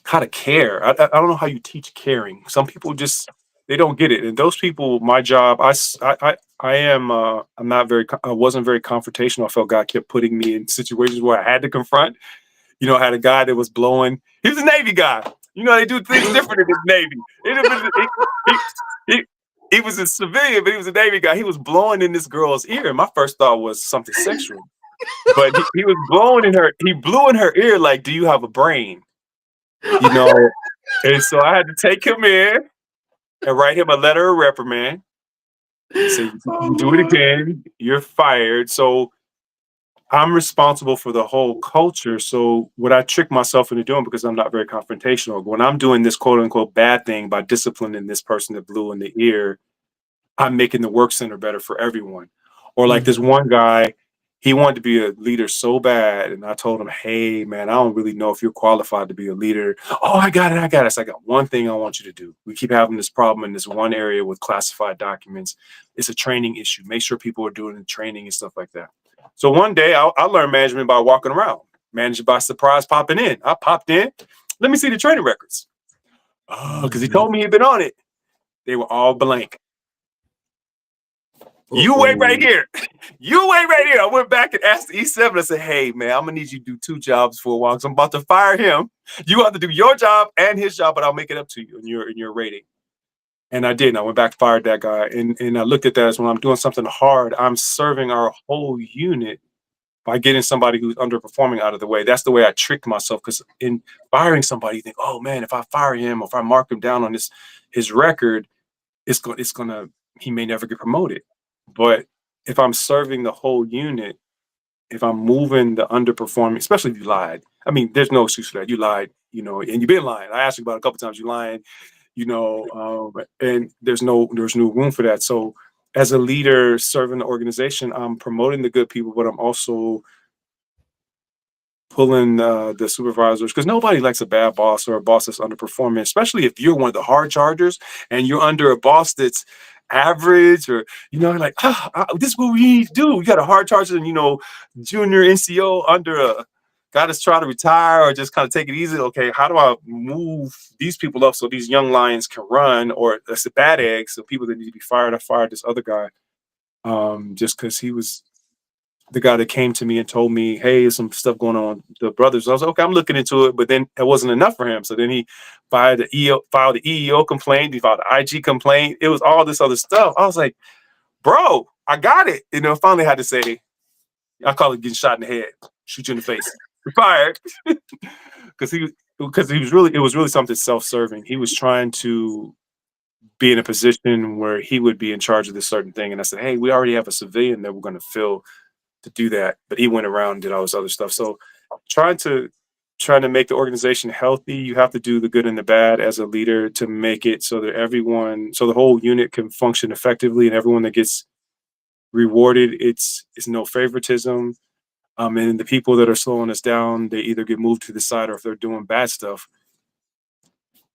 [SPEAKER 3] how to care. I don't know how you teach caring. Some people just, they don't get it. And those people, my job, I wasn't very confrontational. I felt God kept putting me in situations where I had to confront. I had a guy that was blowing. He was a Navy guy. They do things different in the Navy. He was a civilian, but he was a Navy guy. He was blowing in this girl's ear. And my first thought was something sexual. But he was blowing in her. He blew in her ear like, do you have a brain? And so I had to take him in and write him a letter of reprimand. Say, you do it again, you're fired. So I'm responsible for the whole culture. So what I trick myself into doing, because I'm not very confrontational, when I'm doing this quote unquote bad thing by disciplining this person that blew in the ear, I'm making the work center better for everyone. Or like this one guy, he wanted to be a leader so bad. And I told him, hey, man, I don't really know if you're qualified to be a leader. Oh, I got it. So I got one thing I want you to do. We keep having this problem in this one area with classified documents. It's a training issue. Make sure people are doing the training and stuff like that. So one day I learned management by walking around, managed by surprise popping in. I popped in. Let me see the training records. Because he told me he'd been on it. They were all blank. You wait right here. You wait right here. I went back and asked the E7. I said, hey, man, I'm going to need you to do 2 jobs for a while because I'm about to fire him. You have to do your job and his job, but I'll make it up to you in your rating. And I did. And I went back, fired that guy. And I looked at that as when I'm doing something hard, I'm serving our whole unit by getting somebody who's underperforming out of the way. That's the way I tricked myself, because in firing somebody, you think, oh, man, if I fire him, or if I mark him down on his record, he may never get promoted. But if I'm serving the whole unit, if I'm moving the underperforming, especially if you lied, I mean, there's no excuse for that. You lied, and you've been lying. I asked you about it a couple times. You lying, and there's no room for that. So as a leader serving the organization, I'm promoting the good people, but I'm also pulling the supervisors, because nobody likes a bad boss or a boss that's underperforming, especially if you're one of the hard chargers and you're under a boss that's average, or like, this is what we need to do. We got a hard charger and junior NCO under a guy that's trying to retire or just kind of take it easy. Okay, how do I move these people up so these young lions can run? Or that's a bad egg, so people that need to be fired. I fired this other guy just because he was the guy that came to me and told me, hey, there's some stuff going on with the brothers. I was like, okay, I'm looking into it, but then it wasn't enough for him. So then he filed the EEO complaint, he filed the IG complaint. It was all this other stuff. I was like, bro, I got it. Finally had to say, I call it getting shot in the head, shoot you in the face. You're fired. Because he was really, it was really something self-serving. He was trying to be in a position where he would be in charge of this certain thing. And I said, hey, we already have a civilian that we're going to fill to do that. But he went around and did all this other stuff. So trying to make the organization healthy, you have to do the good and the bad as a leader to make it so that so the whole unit can function effectively, and everyone that gets rewarded, it's no favoritism. And the people that are slowing us down, they either get moved to the side, or if they're doing bad stuff,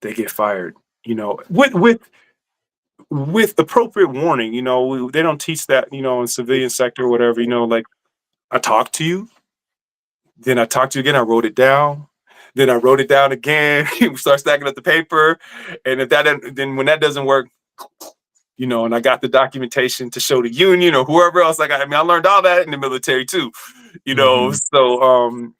[SPEAKER 3] they get fired. With appropriate warning. They don't teach that, in civilian sector or whatever. Like, I talked to you, then I talked to you again. I wrote it down. Then I wrote it down again. We start stacking up the paper, and then when that doesn't work, and I got the documentation to show the union or whoever else. Like, I learned all that in the military too.
[SPEAKER 2] Mhm.
[SPEAKER 3] So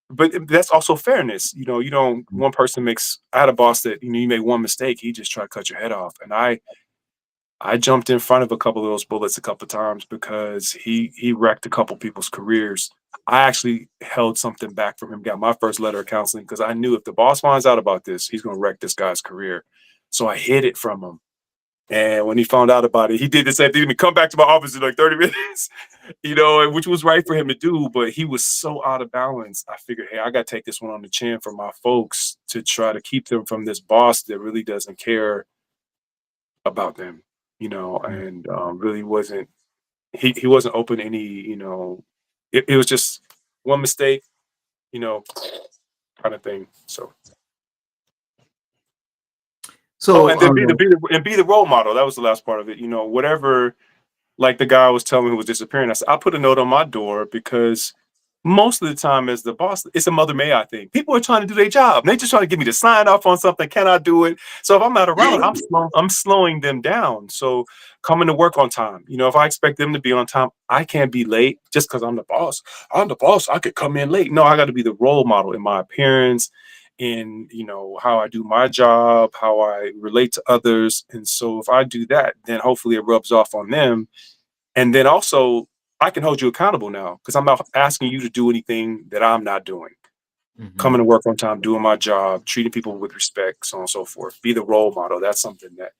[SPEAKER 3] but that's also fairness. You don't, one person makes, I had a boss that, you make one mistake, he just tried to cut your head off. And I jumped in front of a couple of those bullets a couple of times because he wrecked a couple people's careers. I actually held something back from him, got my first letter of counseling, because I knew if the boss finds out about this, he's going to wreck this guy's career. So I hid it from him. And when he found out about it, he did the same thing. He come back to my office in like 30 minutes, which was right for him to do. But he was so out of balance. I figured, hey, I got to take this one on the chin for my folks to try to keep them from this boss that really doesn't care about them, and really wasn't, he wasn't open to any, it was just one mistake, kind of thing. So, oh,
[SPEAKER 2] So,
[SPEAKER 3] and then be the role model. That was the last part of it. Whatever, like the guy was telling me who was disappearing. I said, I put a note on my door because most of the time, as the boss, it's a mother may I think. People are trying to do their job. They just trying to get me to sign off on something. Can I do it? So if I'm not around, I'm slowing them down. So coming to work on time. If I expect them to be on time, I can't be late just because I'm the boss. I'm the boss. I could come in late. No, I got to be the role model in my appearance, in how I do my job, how I relate to others. And so if I do that, then hopefully it rubs off on them. And then also, I can hold you accountable now because I'm not asking you to do anything that I'm not doing.
[SPEAKER 2] mhm.
[SPEAKER 3] Coming to work on time, doing my job, treating people with respect, so on and so forth. Be the role model. That's something that,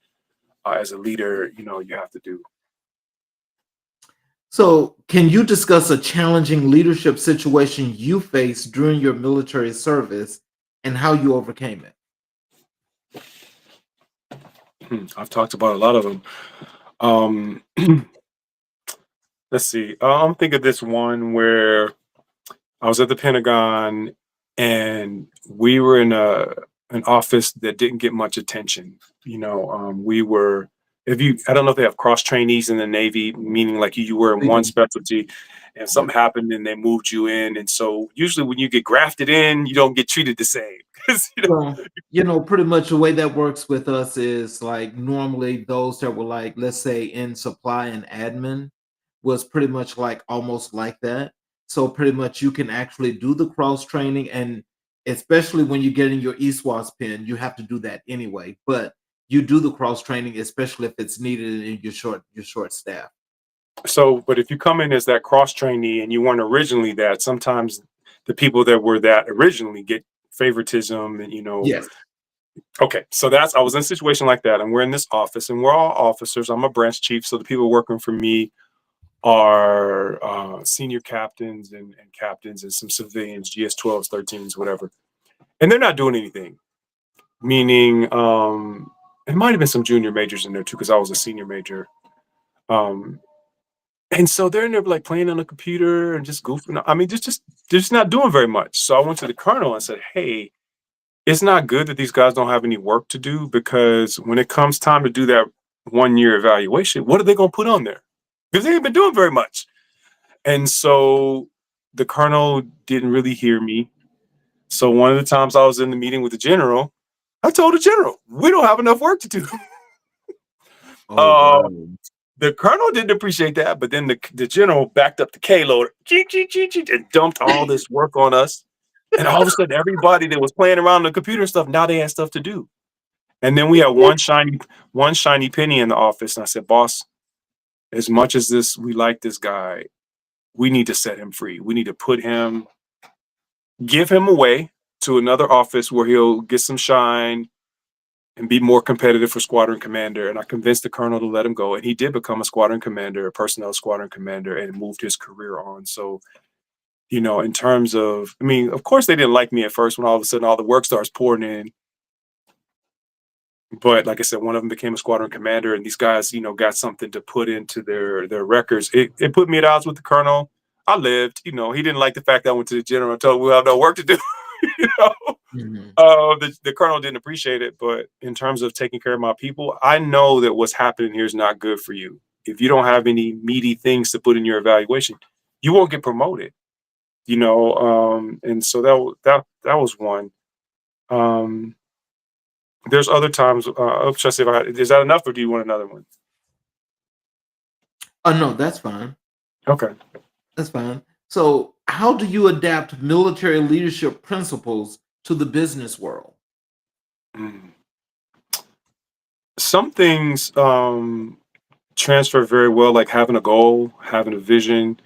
[SPEAKER 3] as a leader, you have to do.
[SPEAKER 2] So, can you discuss a challenging leadership situation you faced during your military service and how you overcame it?
[SPEAKER 3] I've talked about a lot of them. Um, let's see. I'm thinking of this one where I was at the Pentagon and we were in an office that didn't get much attention. We were, I don't know if they have cross trainees in the Navy, meaning like you were in one
[SPEAKER 2] Mhm.
[SPEAKER 3] specialty and
[SPEAKER 2] Yeah.
[SPEAKER 3] something happened and they moved you in. And so usually when you get grafted in, you don't get treated the same. 'Cause,
[SPEAKER 2] Well, pretty much the way that works with us is like normally those that were like, let's say in supply and admin was pretty much like almost like that. So pretty much you can actually do the cross training, and especially when you're getting your ESWAS pin, you have to do that anyway. But you do the cross training, especially if it's needed in your short staff.
[SPEAKER 3] So, but if you come in as that cross trainee and you weren't originally that, sometimes the people that were that originally get favoritism and,
[SPEAKER 2] Yes.
[SPEAKER 3] okay. So I was in a situation like that and we're in this office and we're all officers. I'm a branch chief. So the people working for me are senior captains and captains and some civilians, GS-12s, 13s, whatever. And they're not doing anything, meaning it might have been some junior majors in there too, because I was a senior major. Um, And so they're in there like playing on the computer and just goofing. I mean, they're just not doing very much. So I went to the colonel and said, "Hey, it's not good that these guys don't have any work to do because when it comes time to do that 1 year evaluation, what are they going to put on there? Because they ain't been doing very much." And so the colonel didn't really hear me. So one of the times I was in the meeting with the general, I told the general, "We don't have enough work to do."
[SPEAKER 2] Oh
[SPEAKER 3] Uh,
[SPEAKER 2] wow.
[SPEAKER 3] The colonel didn't appreciate that, but then the general backed up the K loader, and dumped all this work on us. And all of a sudden, everybody that was playing around the computer and stuff, now they had stuff to do. And then we had one shiny penny in the office. And I said, boss, as much as we like this guy, we need to set him free. We need to give him away to another office where he'll get some shine and be more competitive for squadron commander. And I convinced the colonel to let him go. And he did become a squadron commander, a personnel squadron commander, and moved his career on. So, in terms of, I mean, of course they didn't like me at first when all of a sudden all the work starts pouring in. But like I said, one of them became a squadron commander, and these guys, got something to put into their records. It put me at odds with the colonel. I lived, he didn't like the fact that I went to the general and told him we have no work to do. you know,
[SPEAKER 2] Mhm.
[SPEAKER 3] the colonel didn't appreciate it, but in terms of taking care of my people, I know that what's happening here is not good for you. If you don't have any meaty things to put in your evaluation, you won't get promoted. And so that was one. Um, there's other times. Should I say is that enough, or do you want another one?
[SPEAKER 2] No, that's fine.
[SPEAKER 3] Okay.
[SPEAKER 2] That's fine. So, how do you adapt military leadership principles to the business world?
[SPEAKER 3] Mm. Some things transfer very well, like having a goal, having a vision.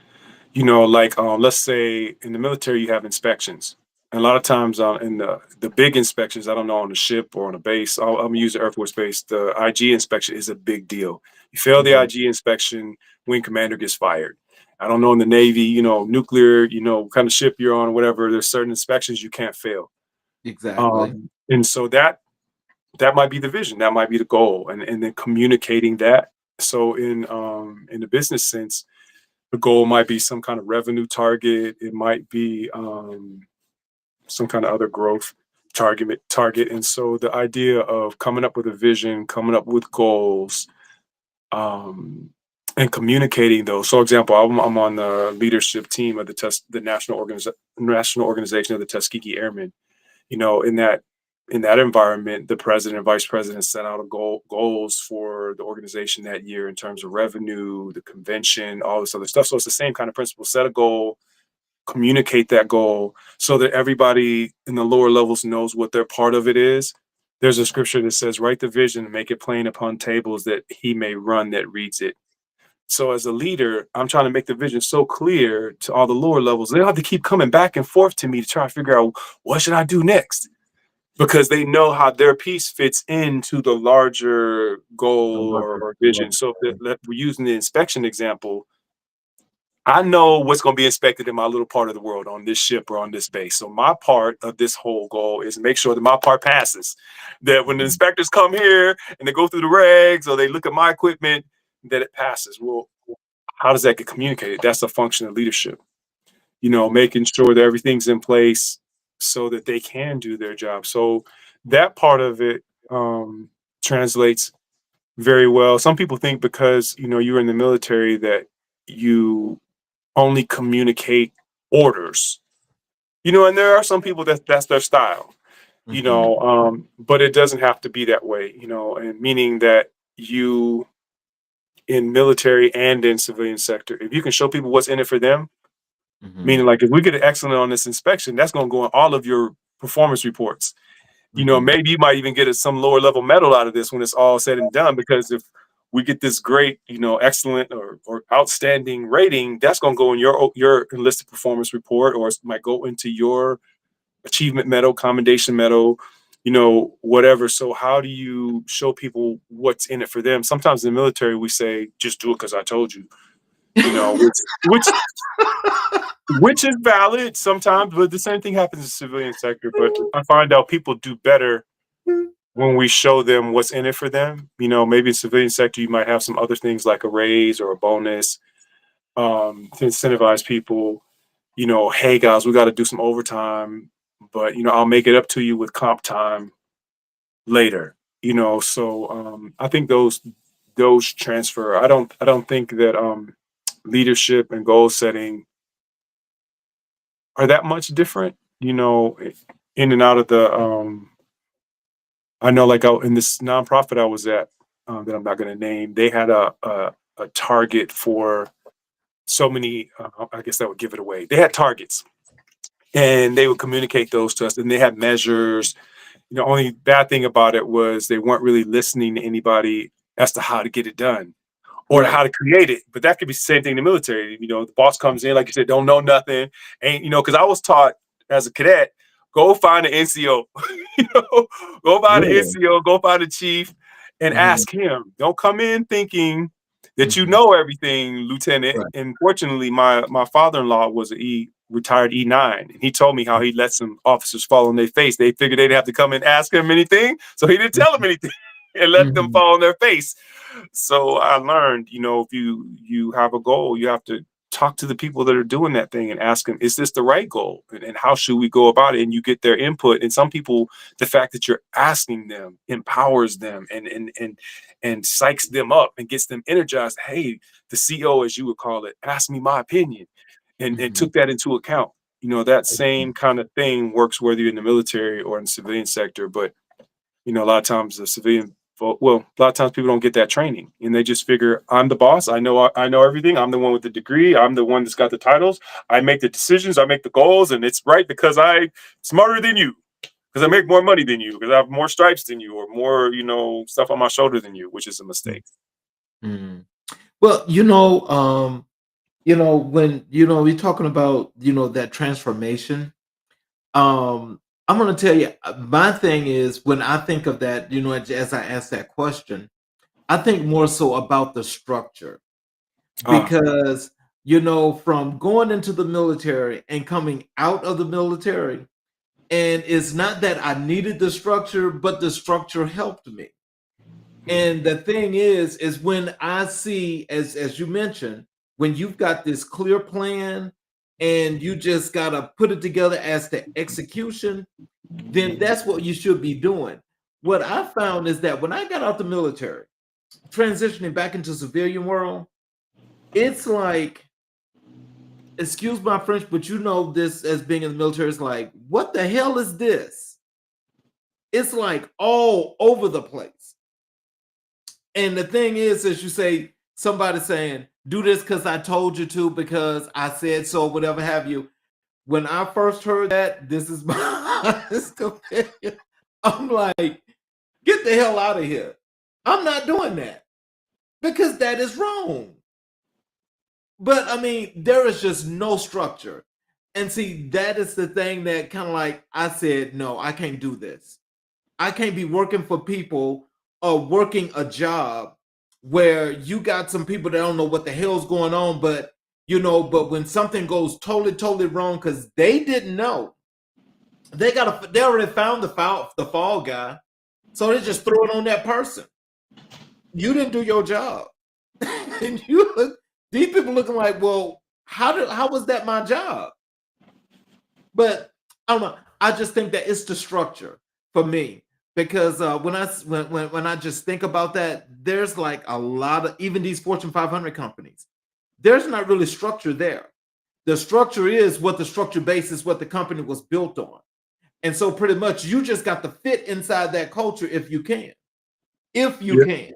[SPEAKER 3] Like let's say in the military you have inspections. And a lot of times in the big inspections, I don't know, on the ship or on a base, I'm gonna use the Air Force Base. The IG inspection is a big deal. You fail the
[SPEAKER 2] Mhm.
[SPEAKER 3] IG inspection, wing commander gets fired. I don't know in the Navy, nuclear, what kind of ship you're on, whatever. There's certain inspections you can't fail.
[SPEAKER 2] Exactly.
[SPEAKER 3] And so that might be the vision, that might be the goal, and then communicating that. So in the business sense, the goal might be some kind of revenue target. It might be some kind of other growth target. And so the idea of coming up with a vision, coming up with goals, and communicating those. So, example, I'm on the leadership team of the national organization of the Tuskegee Airmen. In that environment, the president and vice president set out goals for the organization that year in terms of revenue, the convention, all this other stuff. So it's the same kind of principle: set a goal, communicate that goal, so that everybody in the lower levels knows what their part of it is. There's a scripture that says, "Write the vision and make it plain upon tables, that he may run that reads it." So as a leader, I'm trying to make the vision so clear to all the lower levels. They don't have to keep coming back and forth to me to try to figure out what should I do next, because they know how their piece fits into the larger
[SPEAKER 2] The
[SPEAKER 3] goal
[SPEAKER 2] larger
[SPEAKER 3] or
[SPEAKER 2] scheme of
[SPEAKER 3] vision. So if
[SPEAKER 2] things.
[SPEAKER 3] we're using the inspection example, I know what's going to be inspected in my little part of the world on this ship or on this base. So my part of this whole goal is make sure that my part passes. That when the
[SPEAKER 2] Mhm.
[SPEAKER 3] inspectors come here and they go through the regs or they look at my equipment, that it passes. Well, how does that get communicated? That's a function of leadership. Making sure that everything's in place so that they can do their job. So that part of it translates very well. Some people think because you're in the military that you only communicate orders. And there are some people that's their style.
[SPEAKER 2] Mhm.
[SPEAKER 3] But it doesn't have to be that way. And meaning that you in military and in civilian sector, if you can show people what's in it for them.
[SPEAKER 2] Mhm.
[SPEAKER 3] Meaning, like, if we get an excellent on this inspection, that's going to go in all of your performance reports.
[SPEAKER 2] Mhm.
[SPEAKER 3] Maybe you might even get some lower level medal out of this when it's all said and done, because if we get this great, excellent or outstanding rating, that's going to go in your enlisted performance report, or it might go into your achievement medal, commendation medal, whatever. So how do you show people what's in it for them? Sometimes in the military, we say, just do it because I told you, which is valid sometimes, but the same thing happens in the civilian sector. But I find out people do better when we show them what's in it for them. Maybe in civilian sector, you might have some other things like a raise or a bonus to incentivize people. Hey guys, we got to do some overtime, but I'll make it up to you with comp time later. So I think those transfer. I don't think that leadership and goal setting are that much different, in and out of the I know, like, in this nonprofit I was at, that I'm not going to name, they had a target for so many. I guess that would give it away. They had targets, and they would communicate those to us, and they had measures. Only bad thing about it was they weren't really listening to anybody as to how to get it done or
[SPEAKER 2] Right.
[SPEAKER 3] how to create it. But that could be the same thing in the military. The boss comes in, like you said, don't know nothing. And, because I was taught as a cadet, go find an NCO, go find an
[SPEAKER 2] Really?
[SPEAKER 3] NCO, go find a chief and
[SPEAKER 2] Mhm,
[SPEAKER 3] ask him. Don't come in thinking that you
[SPEAKER 2] mhm.
[SPEAKER 3] know everything, Lieutenant.
[SPEAKER 2] Right.
[SPEAKER 3] And fortunately, my father-in-law was retired E9. And he told me how he let some officers fall on their face. They figured they'd have to come and ask him anything. So he didn't tell them anything and let them
[SPEAKER 2] Mhm,
[SPEAKER 3] fall on their face. So I learned, if you have a goal, you have to talk to the people that are doing that thing and ask them, is this the right goal? And how should we go about it? And you get their input. And some people, the fact that you're asking them empowers them and psychs them up and gets them energized. Hey, the CO, as you would call it, asked me my opinion and
[SPEAKER 2] mhm.
[SPEAKER 3] took that into account. That same kind of thing works whether you're in the military or in the civilian sector. But a lot of times a lot of times people don't get that training and they just figure I'm the boss. I know everything. I'm the one with the degree. I'm the one that's got the titles. I make the decisions. I make the goals, and it's right because I smarter than you, because I make more money than you, because I have more stripes than you, or more stuff on my shoulder than you, which is a mistake.
[SPEAKER 2] Mhm. Well, when you're talking about that transformation, I'm gonna tell you, my thing is when I think of that, as I ask that question, I think more so about the structure
[SPEAKER 3] Ah,
[SPEAKER 2] because from going into the military and coming out of the military, and it's not that I needed the structure, but the structure helped me. And the thing is when I see, as you mentioned, when you've got this clear plan and you just gotta put it together as the execution, then that's what you should be doing. What I found is that when I got out the military, transitioning back into civilian world, it's like, excuse my French, but this as being in the military is like, what the hell is this? It's like all over the place. And the thing is, as you say, somebody saying, do this because I told you to, because I said so, whatever have you. When I first heard that, this is my honest opinion. I'm like, get the hell out of here. I'm not doing that because that is wrong. But I mean, there is just no structure. And see, that is the thing that kind of like I said, no, I can't do this. I can't be working for people or working a job where you got some people that don't know what the hell's going on, but but when something goes totally wrong because they didn't know, they already found the fall guy, so they just throw it on that person. You didn't do your job. And these people looking like, well, how was that my job? But I don't know. I just think that it's the structure for me because when I just think about that, there's like a lot of even these Fortune 500 companies. There's not really structure there. The structure is what the structure base is what the company was built on, and so pretty much you just got to fit inside that culture if you can, if you
[SPEAKER 3] yeah.
[SPEAKER 2] can.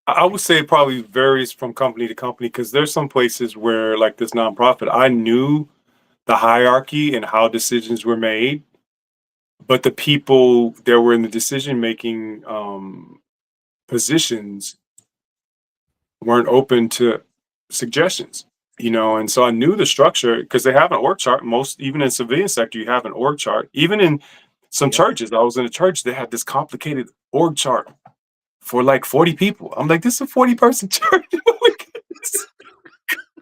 [SPEAKER 3] I would say it probably varies from company to company because there's some places where, like this nonprofit, I knew the hierarchy and how decisions were made, but the people that were in the decision making positions weren't open to suggestions. And so I knew the structure because they have an org chart. Most, even in civilian sector, you have an org chart. Even in some
[SPEAKER 2] Yep.
[SPEAKER 3] churches, I was in a church that had this complicated org chart for like 40 people. I'm like, this is a 40-person church. We got this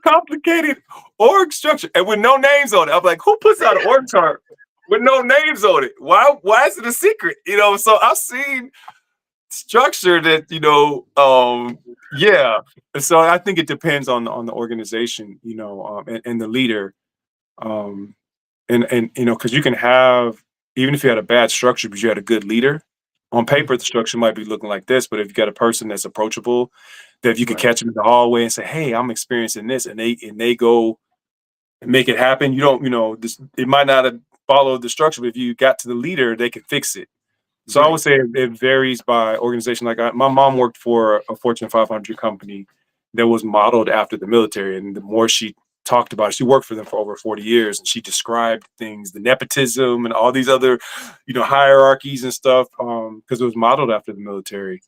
[SPEAKER 3] complicated org structure and with no names on it. I'm like, who puts out an org chart with no names on it? Why is it a secret? So I've seen structure that, yeah. And so I think it depends on the organization, and the leader. Um, and because you can have, even if you had a bad structure, but you had a good leader, on paper
[SPEAKER 2] Mhm.
[SPEAKER 3] the structure might be looking like this, but if you got a person that's approachable, that if you could
[SPEAKER 2] Right.
[SPEAKER 3] catch them in the hallway and say, hey, I'm experiencing this, and they go and make it happen, it might not have followed the structure, but if you got to the leader, they can fix it. So I would
[SPEAKER 2] Right.
[SPEAKER 3] say it varies by organization. Like my mom worked for a Fortune 500 company, that was modeled after the military. And the more she talked about it, she worked for them for over 40 years, and she described things, the nepotism and all these other, hierarchies and stuff, because it was modeled after the military.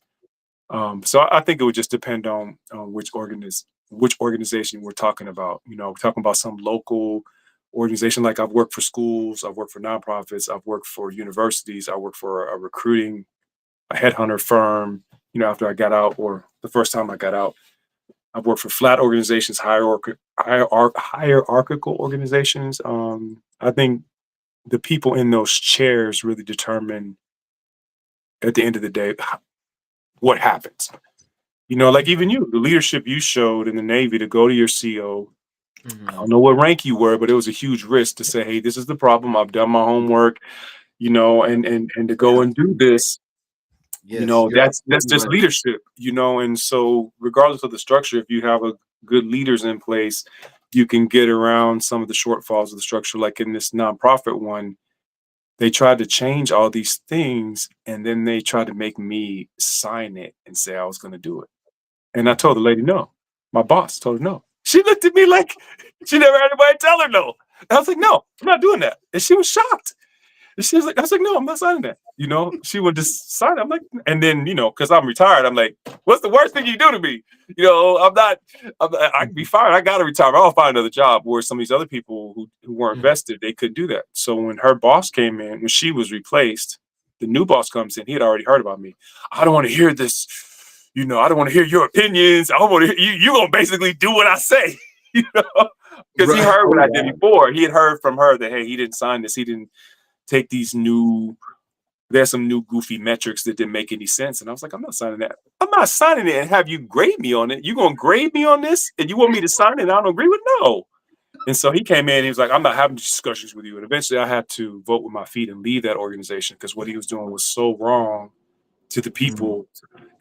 [SPEAKER 3] So I think it would just depend on which organization we're talking about. We're talking about some local organization. Like I've worked for schools, I've worked for nonprofits, I've worked for universities, I worked for a headhunter firm. After I got out, or the first time I got out, I've worked for flat organizations, hierarchical organizations. I think the people in those chairs really determine at the end of the day what happens. Like even you, the leadership you showed in the Navy to go to your CO. I don't know what rank you were, but it was a huge risk to say, "Hey, this is the problem. I've done my homework," and to go
[SPEAKER 2] Yeah.
[SPEAKER 3] and do this.
[SPEAKER 2] Yes, you're
[SPEAKER 3] That's
[SPEAKER 2] absolutely
[SPEAKER 3] just
[SPEAKER 2] right.
[SPEAKER 3] leadership. And so regardless of the structure, if you have a good leaders in place, you can get around some of the shortfalls of the structure. Like in this nonprofit one, they tried to change all these things, and then they tried to make me sign it and say I was going to do it. And I told the lady no. My boss told her no. She looked at me like she never had anybody tell her no. I was like, no, I'm not doing that. And she was shocked. And she was like, I was like, no, I'm not signing that. She would just sign it. I'm like, and then, because I'm retired, I'm like, what's the worst thing you do to me? I can be fired. I got to retire. I'll find another job. Where some of these other people who weren't
[SPEAKER 2] Mhm.
[SPEAKER 3] vested, they couldn't do that. So when her boss came in, when she was replaced, the new boss comes in. He had already heard about me. I don't want to hear this. I don't want to hear your opinions. I don't want to hear you. You're going to basically do what I say, you know, because he
[SPEAKER 2] Right.
[SPEAKER 3] heard
[SPEAKER 2] Oh,
[SPEAKER 3] what I did
[SPEAKER 2] wow.
[SPEAKER 3] before. He had heard from her that, hey, he didn't sign this. He didn't take there's some new goofy metrics that didn't make any sense. And I was like, I'm not signing that. I'm not signing it and have you grade me on it. You gonna grade me on this and you want me to sign it and I don't agree with? No. And so he came in, he was like, I'm not having discussions with you. And eventually I had to vote with my feet and leave that organization because what he was doing was so wrong to the
[SPEAKER 2] Mhm.
[SPEAKER 3] people.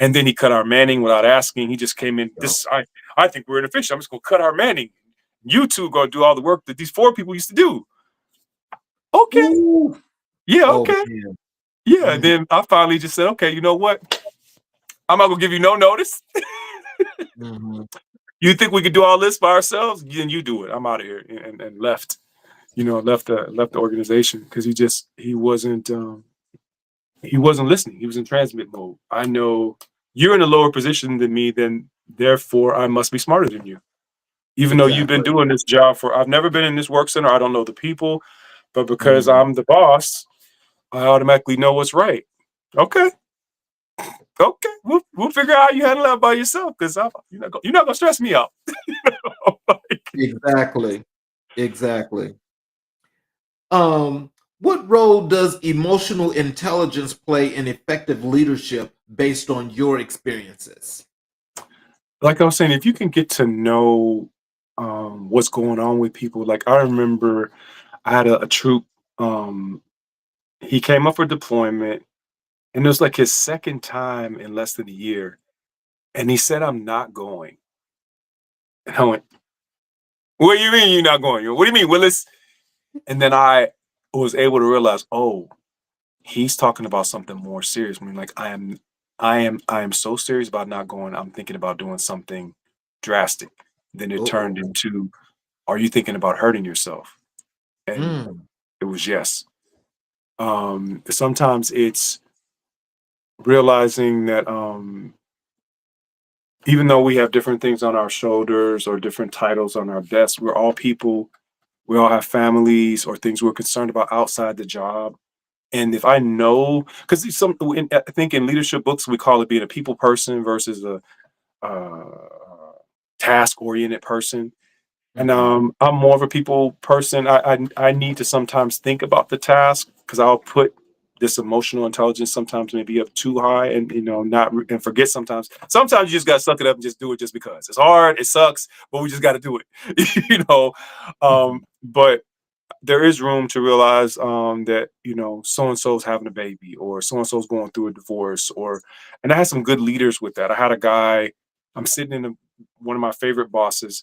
[SPEAKER 3] And then he cut our manning without asking. He just came in.
[SPEAKER 2] Yep.
[SPEAKER 3] I think we're inefficient. I'm just gonna cut our manning. You two gonna do all the work that these four people used to do. Okay.
[SPEAKER 2] Ooh.
[SPEAKER 3] Yeah,
[SPEAKER 2] Oh,
[SPEAKER 3] okay.
[SPEAKER 2] man.
[SPEAKER 3] Yeah,
[SPEAKER 2] Mhm.
[SPEAKER 3] then I finally just said, okay, you know what? I'm not gonna give you no notice.
[SPEAKER 2] Mhm.
[SPEAKER 3] You think we could do all this by ourselves? Then you do it. I'm out of here, and left. Left the organization because he wasn't listening. He was in transmit mode. I know you're in a lower position than me, then therefore I must be smarter than you. Even though you've been
[SPEAKER 2] Exactly.
[SPEAKER 3] doing this job I've never been in this work center. I don't know the people, but because
[SPEAKER 2] Mhm.
[SPEAKER 3] I'm the boss, I automatically know what's right. Okay. Okay, we'll figure out how you handle that by yourself because you're not gonna stress me out. Like,
[SPEAKER 2] Exactly. Exactly. Um, what role does emotional intelligence play in effective leadership based on your experiences?
[SPEAKER 3] like I was saying, if you can get to know what's going on with people, like I remember I had a troop. Um, he came up for deployment, and it was like his second time in less than a year, and he said, "I'm not going." And I went, "What do you mean you're not going? What do you mean, Willis?" And then I was able to realize, oh, he's talking about something more serious. I mean, like I am so serious about not going. I'm thinking about doing something drastic. Then it turned
[SPEAKER 2] Uh-oh.
[SPEAKER 3] into, are you thinking about hurting yourself? And
[SPEAKER 2] Mm.
[SPEAKER 3] it was yes. Sometimes it's realizing that even though we have different things on our shoulders or different titles on our desks, we're all people. We all have families or things we're concerned about outside the job. And if I know, because I think in leadership books we call it being a people person versus a task oriented person. And
[SPEAKER 2] Mhm.
[SPEAKER 3] I'm more of a people person. I need to sometimes think about the task because I'll put this emotional intelligence sometimes maybe up too high and not and forget sometimes. Sometimes you just gotta suck it up and just do it just because it's hard, it sucks, but we just got to do it.
[SPEAKER 2] Mhm.
[SPEAKER 3] But there is room to realize that so and so's having a baby or so and so's going through a divorce and I had some good leaders with that. I had a guy. I'm sitting in one of my favorite bosses.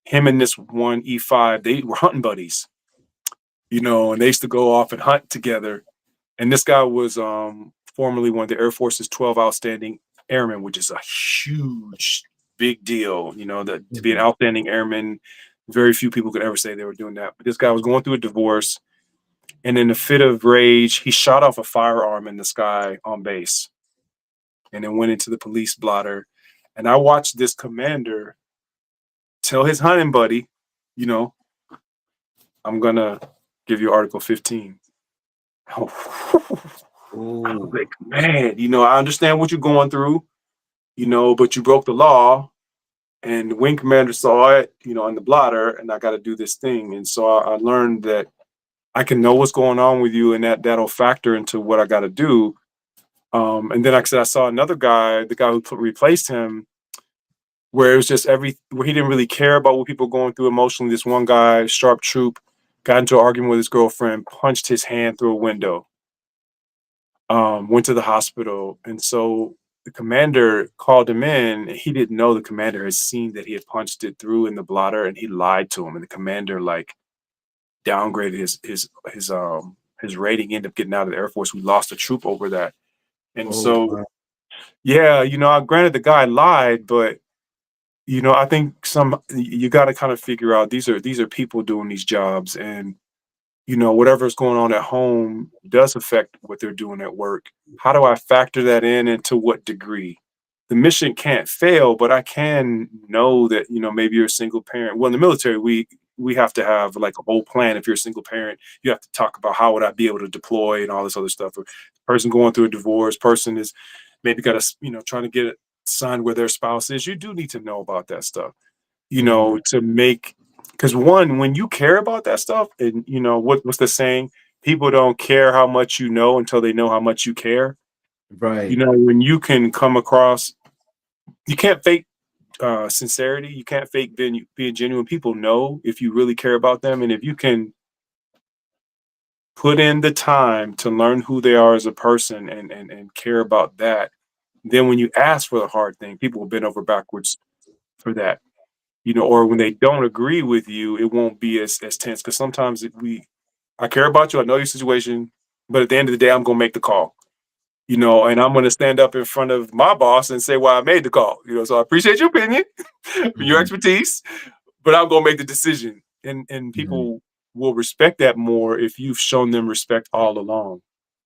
[SPEAKER 3] Him and this one E5, they were hunting buddies, and they used to go off and hunt together. And this guy was formerly one of the Air Force's 12 outstanding airmen, which is a huge. big deal, that to be an
[SPEAKER 2] Mhm.
[SPEAKER 3] outstanding airman, very few people could ever say they were doing that. But this guy was going through a divorce, and in a fit of rage, he shot off a firearm in the sky on base and then went into the police blotter. And I watched this commander tell his hunting buddy, you know, I'm gonna give you Article 15. I was
[SPEAKER 2] Oh,
[SPEAKER 3] like, man, I understand what you're going through, but you broke the law. And the wing commander saw it, on the blotter, and I got to do this thing. And so I learned that I can know what's going on with you, and that'll factor into what I got to do. And then, like I said, I saw another guy, the guy who replaced him, where it was just where he didn't really care about what people were going through emotionally. This one guy, sharp troop, got into an argument with his girlfriend, punched his hand through a window, went to the hospital. And so the commander called him in. And he didn't know the commander had seen that he had punched it through in the blotter, and he lied to him. And the commander like downgraded his rating, ended up getting out of the Air Force. We lost a troop over that. And
[SPEAKER 2] oh,
[SPEAKER 3] so
[SPEAKER 2] wow.
[SPEAKER 3] yeah, granted the guy lied, but I think you got to kind of figure out these are people doing these jobs, and whatever's going on at home does affect what they're doing at work. How do I factor that in, and to what degree? The mission can't fail, but I can know that, maybe you're a single parent. Well, in the military, we have to have like a whole plan. If you're a single parent, you have to talk about how would I be able to deploy and all this other stuff. Or person going through a divorce, person is maybe got to, trying to get a son where their spouse is. You do need to know about that stuff,
[SPEAKER 2] Mhm.
[SPEAKER 3] to make, because when you care about that stuff, and what's the saying? People don't care how much you know until they know how much you care.
[SPEAKER 2] Right.
[SPEAKER 3] When you can come across, you can't fake sincerity. You can't fake being genuine. People know if you really care about them, and if you can put in the time to learn who they are as a person, and care about that, then when you ask for the hard thing, people will bend over backwards for that. Or when they don't agree with you, it won't be as tense. Because sometimes I care about you, I know your situation, but at the end of the day, I'm gonna make the call. And I'm gonna stand up in front of my boss and say why I made the call. So I appreciate your opinion, your
[SPEAKER 2] Mhm.
[SPEAKER 3] expertise, but I'm gonna make the decision. And
[SPEAKER 2] Mhm.
[SPEAKER 3] people will respect that more if you've shown them respect all along.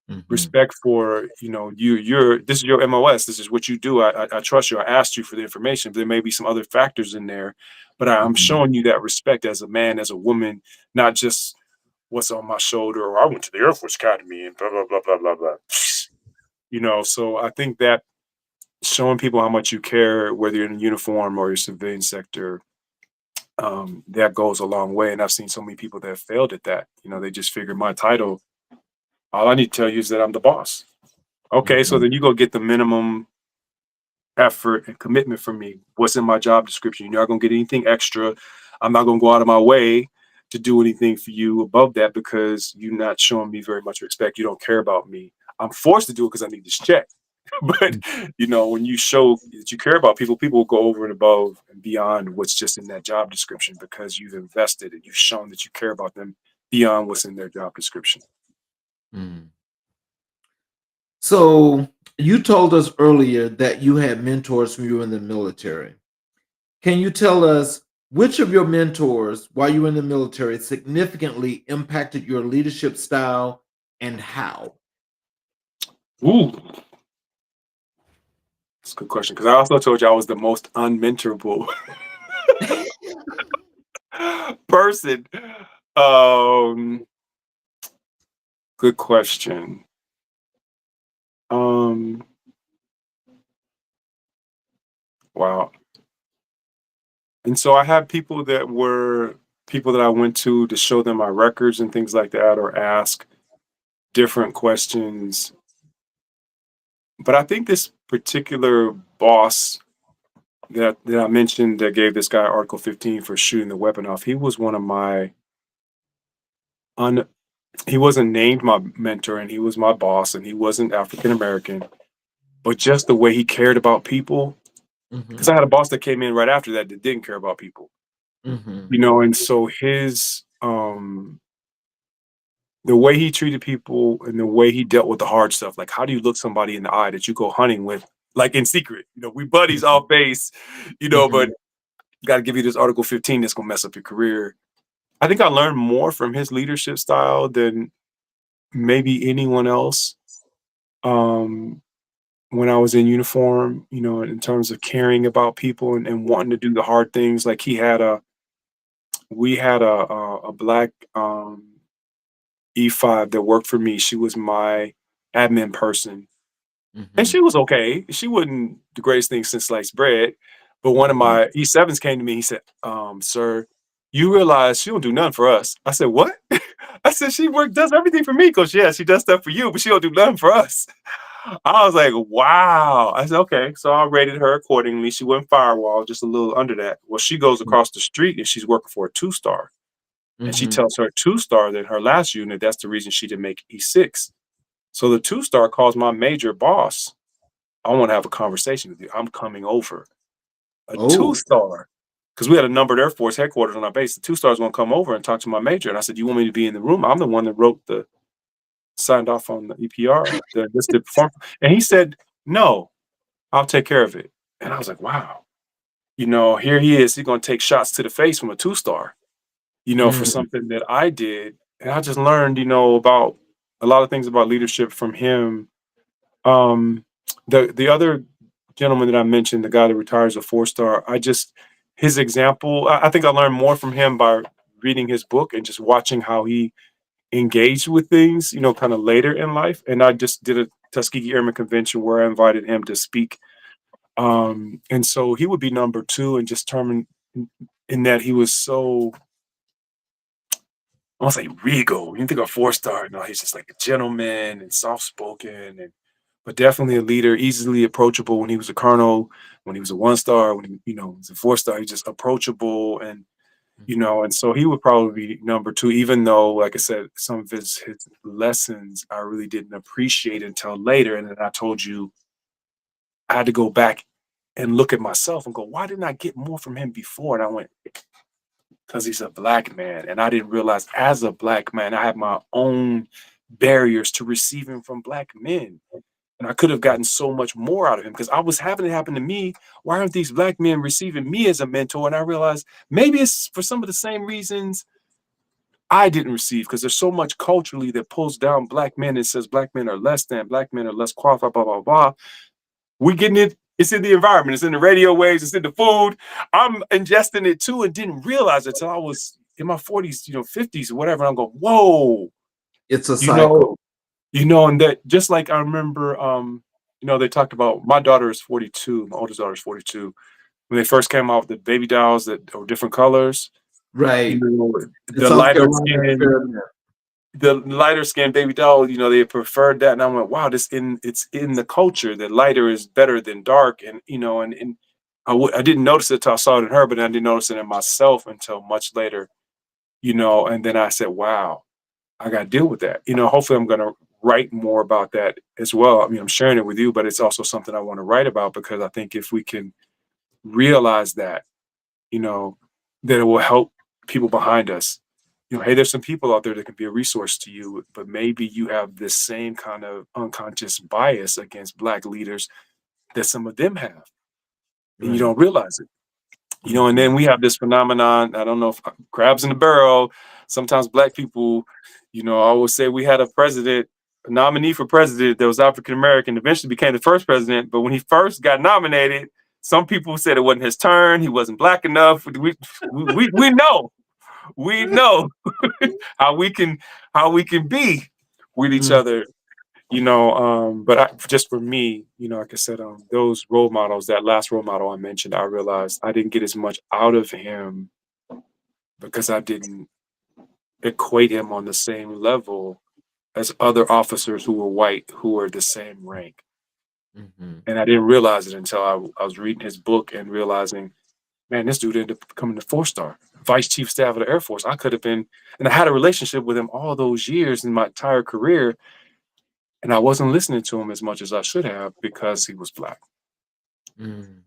[SPEAKER 2] Mhm.
[SPEAKER 3] Respect for, you're this is your MOS, this is what you do. I trust you, I asked you for the information, but there may be some other factors in there, but I'm
[SPEAKER 2] Mhm.
[SPEAKER 3] showing you that respect as a man, as a woman, not just what's on my shoulder, or I went to the Air Force Academy and blah blah blah blah blah blah. So I think that showing people how much you care, whether you're in uniform or your civilian sector, that goes a long way. And I've seen so many people that have failed at that. They just figure my title, all I need to tell you is that I'm the boss. Okay, so
[SPEAKER 2] Mhm.
[SPEAKER 3] then you go get the minimum effort and commitment from me. What's in my job description? You're not gonna get anything extra. I'm not gonna go out of my way to do anything for you above that, because you're not showing me very much respect. You don't care about me. I'm forced to do it because I need this check. But
[SPEAKER 2] Mhm.
[SPEAKER 3] when you show that you care about people, people will go over and above and beyond what's just in that job description, because you've invested and you've shown that you care about them beyond what's in their job description.
[SPEAKER 2] Mhm. So you told us earlier that you had mentors when you were in the military. Can you tell us which of your mentors while you were in the military significantly impacted your leadership style and how?
[SPEAKER 3] Ooh, that's a good question, because I also told you I was the most unmentorable person. Um, Good question. Um, wow. And so I had people that were people that I went to show them my records and things like that, or ask different questions. But I think this particular boss that I mentioned that gave this guy Article 15 for shooting the weapon off, he was one of my un he wasn't named my mentor, and he was my boss, and he wasn't African American, but just the way he cared about people. Because
[SPEAKER 2] Mhm.
[SPEAKER 3] I had a boss that came in right after that didn't care about people.
[SPEAKER 2] Mhm.
[SPEAKER 3] And so his the way he treated people and the way he dealt with the hard stuff, like how do you look somebody in the eye that you go hunting with like in secret. We buddies off base, but
[SPEAKER 2] Mhm.
[SPEAKER 3] got to give you this Article 15 that's gonna mess up your career. I think I learned more from his leadership style than maybe anyone else. Um, when I was in uniform, in terms of caring about people and wanting to do the hard things. Like we had a black E5 that worked for me. She was my admin person, and
[SPEAKER 2] Mhm.
[SPEAKER 3] she was okay. She wasn't the greatest thing since sliced bread. But one of
[SPEAKER 2] Mhm.
[SPEAKER 3] my E7s came to me. He said, "Sir, you realize she don't do nothing for us." I said, "What?" I said, does everything for me. Because yeah, she does stuff for you, but she don't do nothing for us. I was like, wow. I said, okay. So I rated her accordingly. She went firewall, just a little under that. Well, she goes across the street and she's working for a 2-star. And she
[SPEAKER 2] Mhm.
[SPEAKER 3] tells her 2-star that her last unit, that's the reason she didn't make E6. So the 2-star calls my major boss. I want to have a conversation with you. I'm coming over. A
[SPEAKER 2] Oh.
[SPEAKER 3] 2-star. Because we had a numbered Air Force headquarters on our base. The 2-stars want to come over and talk to my major. And I said, you want me to be in the room? I'm the one that signed off on the EPR, the listed perform. And he said, no, I'll take care of it. And I was like, wow, here he is. He's going to take shots to the face from a 2-star, for
[SPEAKER 2] Mm.
[SPEAKER 3] something that I did. And I just learned, about a lot of things about leadership from him. Um, the other gentleman that I mentioned, the guy that retires a 4-star, his example, I think I learned more from him by reading his book and just watching how he engaged with things, kind of later in life. And I just did a Tuskegee Airman Convention where I invited him to speak. And so he would be number two and just determined in that he was so, I want to say regal. You think of 4-star, no, he's just like a gentleman and soft spoken but definitely a leader, easily approachable when he was a colonel, when he was a 1-star, when he was a 4-star, he's just approachable and so he would probably be number two, even though, like I said, some of his lessons I really didn't appreciate until later. And then I told you I had to go back and look at myself and go, why didn't I get more from him before? And I went, because he's a black man. And I didn't realize as a black man, I had my own barriers to receiving from black men. And I could have gotten so much more out of him because I was having it happen to me. Why aren't these black men receiving me as a mentor? And I realized maybe it's for some of the same reasons I didn't receive, because there's so much culturally that pulls down black men and says black men are less than, black men are less qualified, blah, blah, blah. We getting it. It's in the environment. It's in the radio waves. It's in the food. I'm ingesting it too and didn't realize it till I was in my 40s, 50s or whatever. And I'm going, whoa,
[SPEAKER 2] It's a
[SPEAKER 3] you know,
[SPEAKER 2] cycle.
[SPEAKER 3] and that just like I remember, they talked about my daughter is 42. My oldest daughter is 42. When they first came out with the baby dolls that are different colors, you
[SPEAKER 2] Right.
[SPEAKER 3] know,
[SPEAKER 2] In
[SPEAKER 3] the
[SPEAKER 2] South
[SPEAKER 3] lighter
[SPEAKER 2] Carolina
[SPEAKER 3] skin,
[SPEAKER 2] experiment.
[SPEAKER 3] the lighter skinned baby doll, they preferred that. And I went, wow, it's in the culture that lighter is better than dark. And, and I didn't notice it till I saw it in her, but I didn't notice it in myself until much later, and then I said, wow, I got to deal with that. Hopefully I'm going to write more about that as well. I mean, I'm sharing it with you, but it's also something I want to write about because I think if we can realize that, you know, that it will help people behind us. Hey, there's some people out there that can be a resource to you, but maybe you have this same kind of unconscious bias against Black leaders that some of them have, and you
[SPEAKER 2] Right.
[SPEAKER 3] don't realize it. And
[SPEAKER 2] Mhm.
[SPEAKER 3] then we have this phenomenon. I don't know if crabs in the barrel. Sometimes Black people, I always say we had a president, a nominee for president that was African American, eventually became the first president. But when he first got nominated, some people said it wasn't his turn. He wasn't Black enough. We know, we know how we can be with each
[SPEAKER 2] Mm.
[SPEAKER 3] other. But just for me, like I said, those role models, that last role model I mentioned, I realized I didn't get as much out of him because I didn't equate him on the same level as other officers who were white who were the same rank.
[SPEAKER 2] Mhm.
[SPEAKER 3] And I didn't realize it until I was reading his book and realizing, man, this dude ended up becoming a 4-star vice chief staff of the Air Force. I could have been, and I had a relationship with him all those years in my entire career, and I wasn't listening to him as much as I should have because he was Black.
[SPEAKER 2] Mm.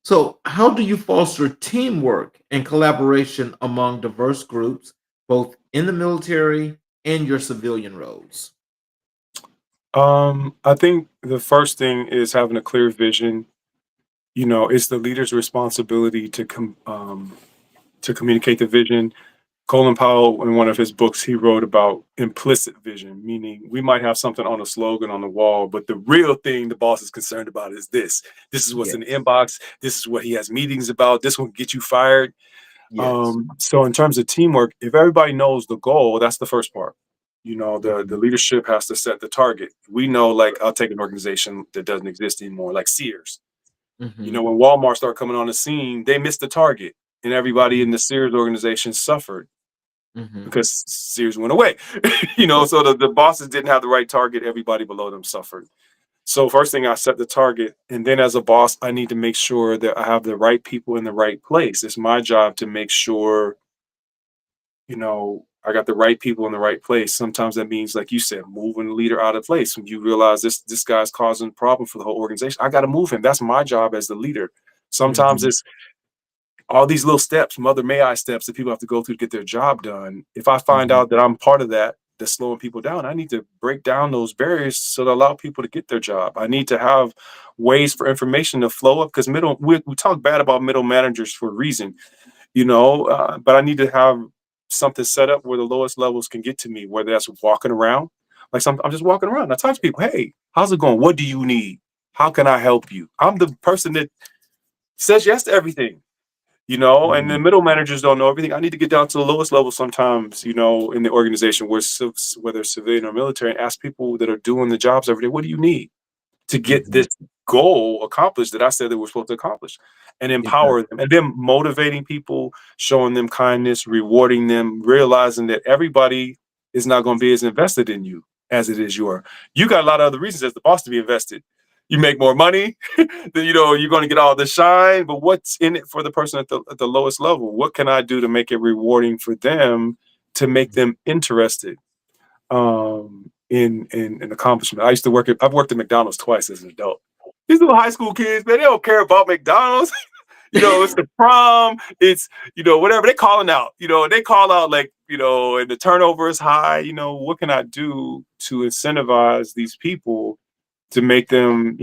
[SPEAKER 2] So, how do you foster teamwork and collaboration among diverse groups, both in the military and your civilian roles?
[SPEAKER 3] I think the first thing is having a clear vision. It's the leader's responsibility to communicate the vision. Colin Powell, in one of his books, he wrote about implicit vision, meaning we might have something on a slogan on the wall, but the real thing the boss is concerned about is this. This is what's in the
[SPEAKER 2] Yes.
[SPEAKER 3] inbox. This is what he has meetings about. This will get you fired.
[SPEAKER 2] Yes.
[SPEAKER 3] So in terms of teamwork, if everybody knows the goal, that's the first part. The
[SPEAKER 2] Mhm.
[SPEAKER 3] leadership has to set the target. We know, like, I'll take an organization that doesn't exist anymore, like Sears.
[SPEAKER 2] Mhm.
[SPEAKER 3] When Walmart started coming on the scene, they missed the target, and everybody in
[SPEAKER 2] Mhm.
[SPEAKER 3] the Sears organization suffered
[SPEAKER 2] Mhm.
[SPEAKER 3] because Sears went away. So the bosses didn't have the right target. Everybody below them suffered. So first thing, I set the target, and then as a boss, I need to make sure that I have the right people in the right place. It's my job to make sure I got the right people in the right place. Sometimes that means, like you said, moving the leader out of place. When you realize this guy's causing a problem for the whole organization, I got to move him. That's my job as the leader. Sometimes
[SPEAKER 2] Mhm.
[SPEAKER 3] it's all these little steps, mother may I steps that people have to go through to get their job done. If I find
[SPEAKER 2] Mhm.
[SPEAKER 3] out that I'm part of that's slowing people down, I need to break down those barriers so that allow people to get their job. I need to have ways for information to flow up because we talk bad about middle managers for a reason, but I need to have something set up where the lowest levels can get to me, whether that's walking around. I'm just walking around. I talk to people, hey, how's it going? What do you need? How can I help you? I'm the person that says yes to everything, and the
[SPEAKER 2] Mhm.
[SPEAKER 3] middle managers don't know everything. I need to get down to the lowest level sometimes, in the organization, whether it's civilian or military, and ask people that are doing the jobs every day, what do you need to get
[SPEAKER 2] Mhm.
[SPEAKER 3] this goal accomplished that I said that we're supposed to accomplish, and empower
[SPEAKER 2] Exactly.
[SPEAKER 3] them, and then motivating people, showing them kindness, rewarding them, realizing that everybody is not going to be as invested in you as it is you are. You got a lot of other reasons as the boss to be invested. You make more money, then you're going to get all the shine. But what's in it for the person at the lowest level? What can I do to make it rewarding for them, to make them interested in accomplishment? I've worked at McDonald's twice as an adult. These little high school kids, man, they don't care about McDonald's. It's the prom, it's whatever they calling out. They call out, like, and the turnover is high. What can I do to incentivize these people to make them,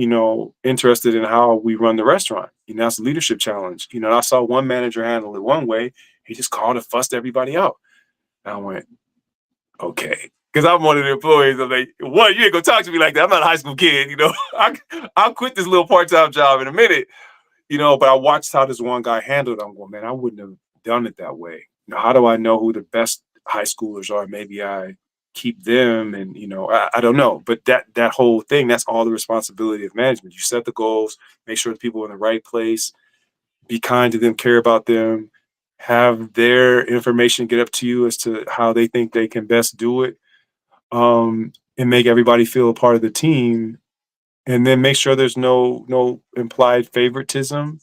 [SPEAKER 3] interested in how we run the restaurant? That's a leadership challenge. And I saw one manager handle it one way. He just called and fussed everybody out. And I went, okay. Because I'm one of the employees. I'm like, what? You ain't gonna talk to me like that. I'm not a high school kid. I'll quit this little part-time job in a minute. But I watched how this one guy handled it. I'm going, man, I wouldn't have done it that way. How do I know who the best high schoolers are? Maybe I keep them, and I don't know. But that whole thing, that's all the responsibility of management. You set the goals, make sure the people are in the right place, be kind to them, care about them, have their information get up to you as to how they think they can best do it, and make everybody feel a part of the team, and then make sure there's no implied favoritism,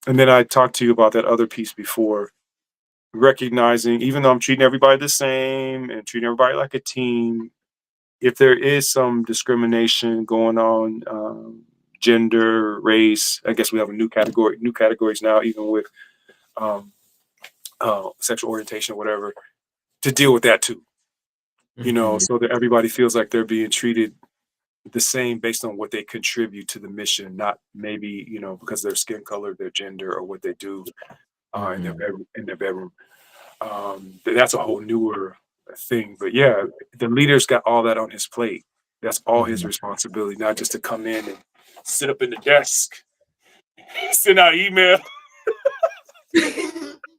[SPEAKER 3] and then I talked to you about that other piece before, recognizing, even though I'm treating everybody the same and treating everybody like a team, if there is some discrimination going on, gender, race, I guess we have new categories now, even with um, sexual orientation or whatever, to deal with that too,
[SPEAKER 2] Mhm.
[SPEAKER 3] so that everybody feels like they're being treated the same based on what they contribute to the mission, not maybe, because of their skin color, their gender, or what they do in their
[SPEAKER 2] Mhm.
[SPEAKER 3] bedroom. That's a whole newer thing. But yeah, the leader's got all that on his plate. That's all his
[SPEAKER 2] Mhm.
[SPEAKER 3] responsibility, not just to come in and sit up in the desk, send out email.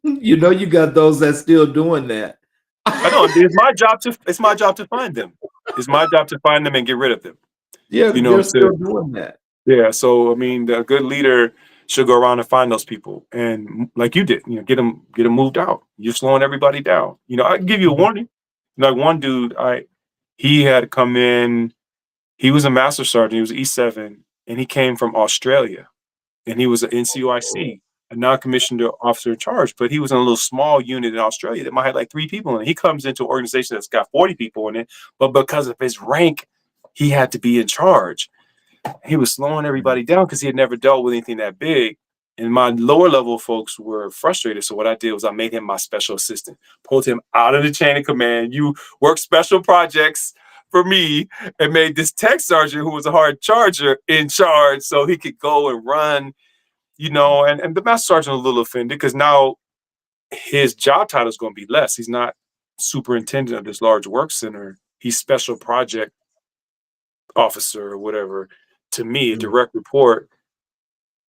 [SPEAKER 2] You got those that's still doing that.
[SPEAKER 3] I know it's my job to find them. It's my job to find them and get rid of them.
[SPEAKER 2] Yeah, they're
[SPEAKER 3] To
[SPEAKER 2] still doing that.
[SPEAKER 3] Yeah, so I mean, the good leader should go around and find those people, and like you did, get them moved out. You're slowing everybody down. I can give you a
[SPEAKER 2] Mhm.
[SPEAKER 3] warning. Like one dude, he had come in. He was a master sergeant. He was E7, and he came from Australia, and he was an
[SPEAKER 2] Oh.
[SPEAKER 3] NCOIC, a non-commissioned officer in charge. But he was in a little small unit in Australia that might have like 3 people in it. He comes into an organization that's got 40 people in it, but because of his rank, he had to be in charge. He was slowing
[SPEAKER 2] Mhm.
[SPEAKER 3] everybody down because he had never dealt with anything that big. And my lower level folks were frustrated. So what I did was I made him my special assistant, pulled him out of the chain of command. You work special projects for me and made this tech sergeant who was a hard charger in charge so he could go and run, and the master sergeant was a little offended because now his job title is going to be less. He's not superintendent of this large work center. He's special project officer or whatever to me, a
[SPEAKER 2] Mm.
[SPEAKER 3] direct report.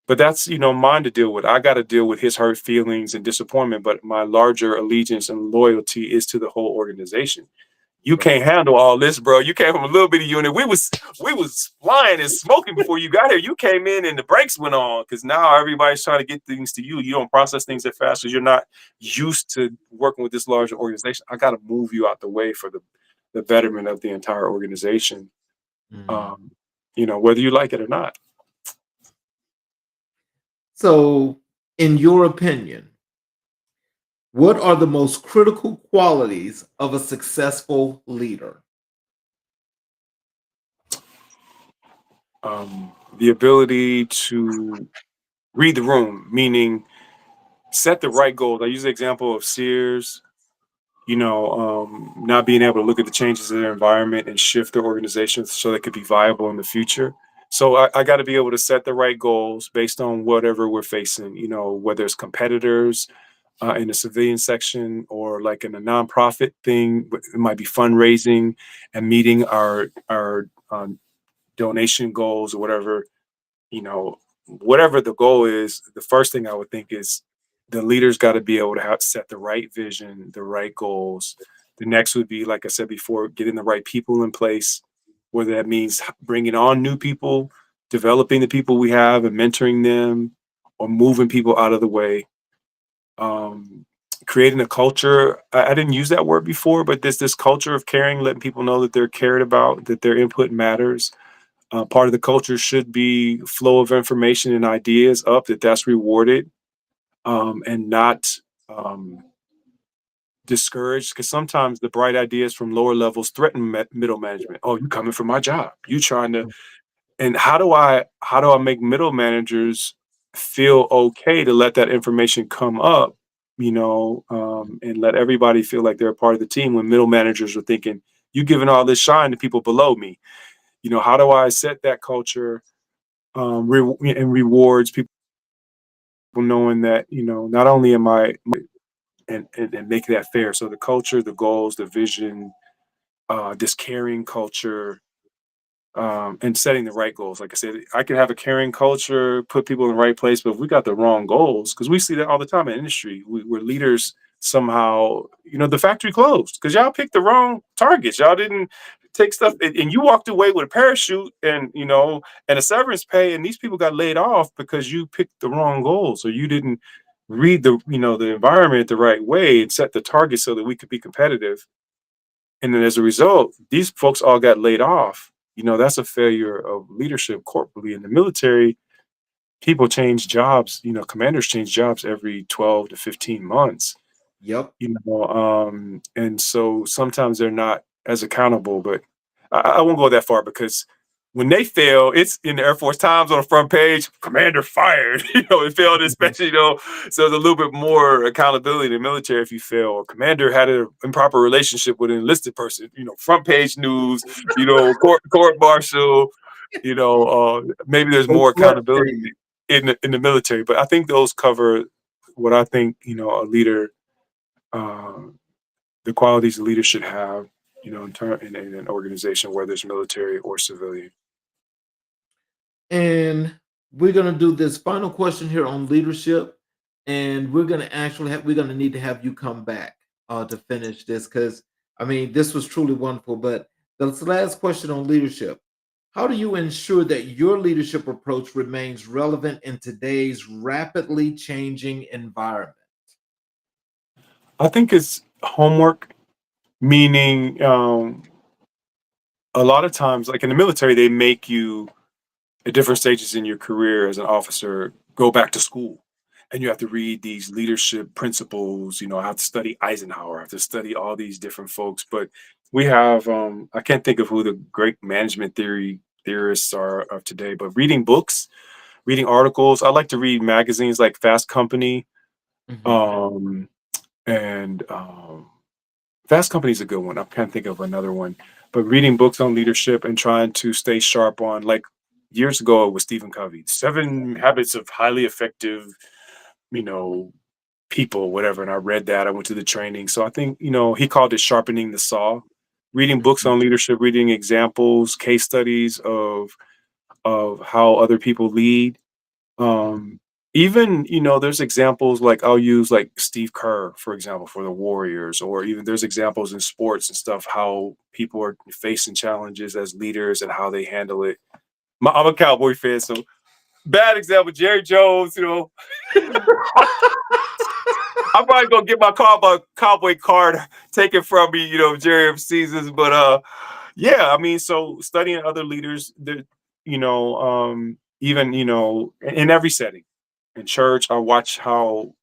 [SPEAKER 3] But that's, mine to deal with. I got to deal with his hurt feelings and disappointment. But my larger allegiance and loyalty is to the whole organization. You
[SPEAKER 2] Right.
[SPEAKER 3] can't handle all this, bro. You came from a little bitty unit. We was flying and smoking before you got here. You came in and the brakes went on because now everybody's trying to get things to you. You don't process things that fast because you're not used to working with this larger organization. I got to move you out the way for the betterment of the entire organization.
[SPEAKER 2] Mm.
[SPEAKER 3] Um, whether you like it or not.
[SPEAKER 2] So, in your opinion, what are the most critical qualities of a successful leader?
[SPEAKER 3] The ability to read the room, meaning set the right goals. I use the example of Sears, not being able to look at the changes in their environment and shift their organization so they could be viable in the future. So I got to be able to set the right goals based on whatever we're facing, whether it's competitors in the civilian section or like in a nonprofit thing, it might be fundraising and meeting our donation goals or whatever, whatever the goal is. The first thing I would think is the leaders got to be able to set the right vision, the right goals. The next would be, like I said before, getting the right people in place, whether that means bringing on new people, developing the people we have and mentoring them, or moving people out of the way. Um, Creating a culture. I didn't use that word before, but there's this culture of caring, letting people know that they're cared about, that their input matters. Part of the culture should be flow of information and ideas up, that's rewarded, and not um, discouraged. Because sometimes the bright ideas from lower levels threaten middle management. Oh, you coming for my job? You trying to? And how do I make middle managers feel okay to let that information come up? And let everybody feel like they're a part of the team when middle managers are thinking, you giving all this shine to people below me. How do I set that culture and rewards people knowing that, not only am I and make that fair. So the culture, the goals, the vision, this caring culture, and setting the right goals. Like I said, I can have a caring culture, put people in the right place, but if we got the wrong goals, because we see that all the time in industry, we're leaders somehow, the factory closed because y'all picked the wrong targets. Y'all didn't take stuff, and you walked away with a parachute and a severance pay, and these people got laid off because you picked the wrong goals, or you didn't read the environment the right way and set the target so that we could be competitive. And then as a result, these folks all got laid off. That's a failure of leadership corporately. In the military, people change jobs, commanders change jobs every 12 to 15 months,
[SPEAKER 2] Yep.
[SPEAKER 3] and so sometimes they're not as accountable. But I won't go that far because when they fail, it's in the Air Force Times on the front page, commander fired, it failed
[SPEAKER 2] Mhm.
[SPEAKER 3] inspection, so there's a little bit more accountability in the military if you fail. Or commander had an improper relationship with an enlisted person, front page news, court martial, maybe there's
[SPEAKER 2] No
[SPEAKER 3] more
[SPEAKER 2] sweat
[SPEAKER 3] accountability
[SPEAKER 2] period.
[SPEAKER 3] in the military. But I think those cover what I think, a leader, uh, the qualities a leader should have, in an organization, whether it's military or civilian.
[SPEAKER 2] And we're going to do this final question here on leadership. And we're going to actually we're going to need to have you come back to finish this because, I mean, this was truly wonderful. But the last question on leadership: how do you ensure that your leadership approach remains relevant in today's rapidly changing environment?
[SPEAKER 3] I think it's homework, meaning a lot of times, like in the military, they make you at different stages in your career as an officer go back to school. And you have to read these leadership principles, I have to study Eisenhower, I have to study all these different folks. But we have, I can't think of who the great management theorists are of today, but reading books, reading articles. I like to read magazines like Fast Company.
[SPEAKER 2] Mhm.
[SPEAKER 3] Um, and Fast Company is a good one. I can't think of another one. but reading books on leadership and trying to stay sharp on, like, years ago it was Stephen Covey, 7 Habits of Highly Effective, you know, people, whatever. And I read that. I went to the training. So I think, he called it sharpening the saw. Reading books
[SPEAKER 2] Mhm.
[SPEAKER 3] on leadership, reading examples, case studies of how other people lead. Um, Even, there's examples like I'll use like Steve Kerr, for example, for the Warriors, or even there's examples in sports and stuff, how people are facing challenges as leaders and how they handle it. I'm a Cowboy fan, so bad example, Jerry Jones, I'm probably gonna get my cowboy card taken from me, Jerry of seasons. But yeah, I mean, so studying other leaders, that even in every setting, in church, I watch how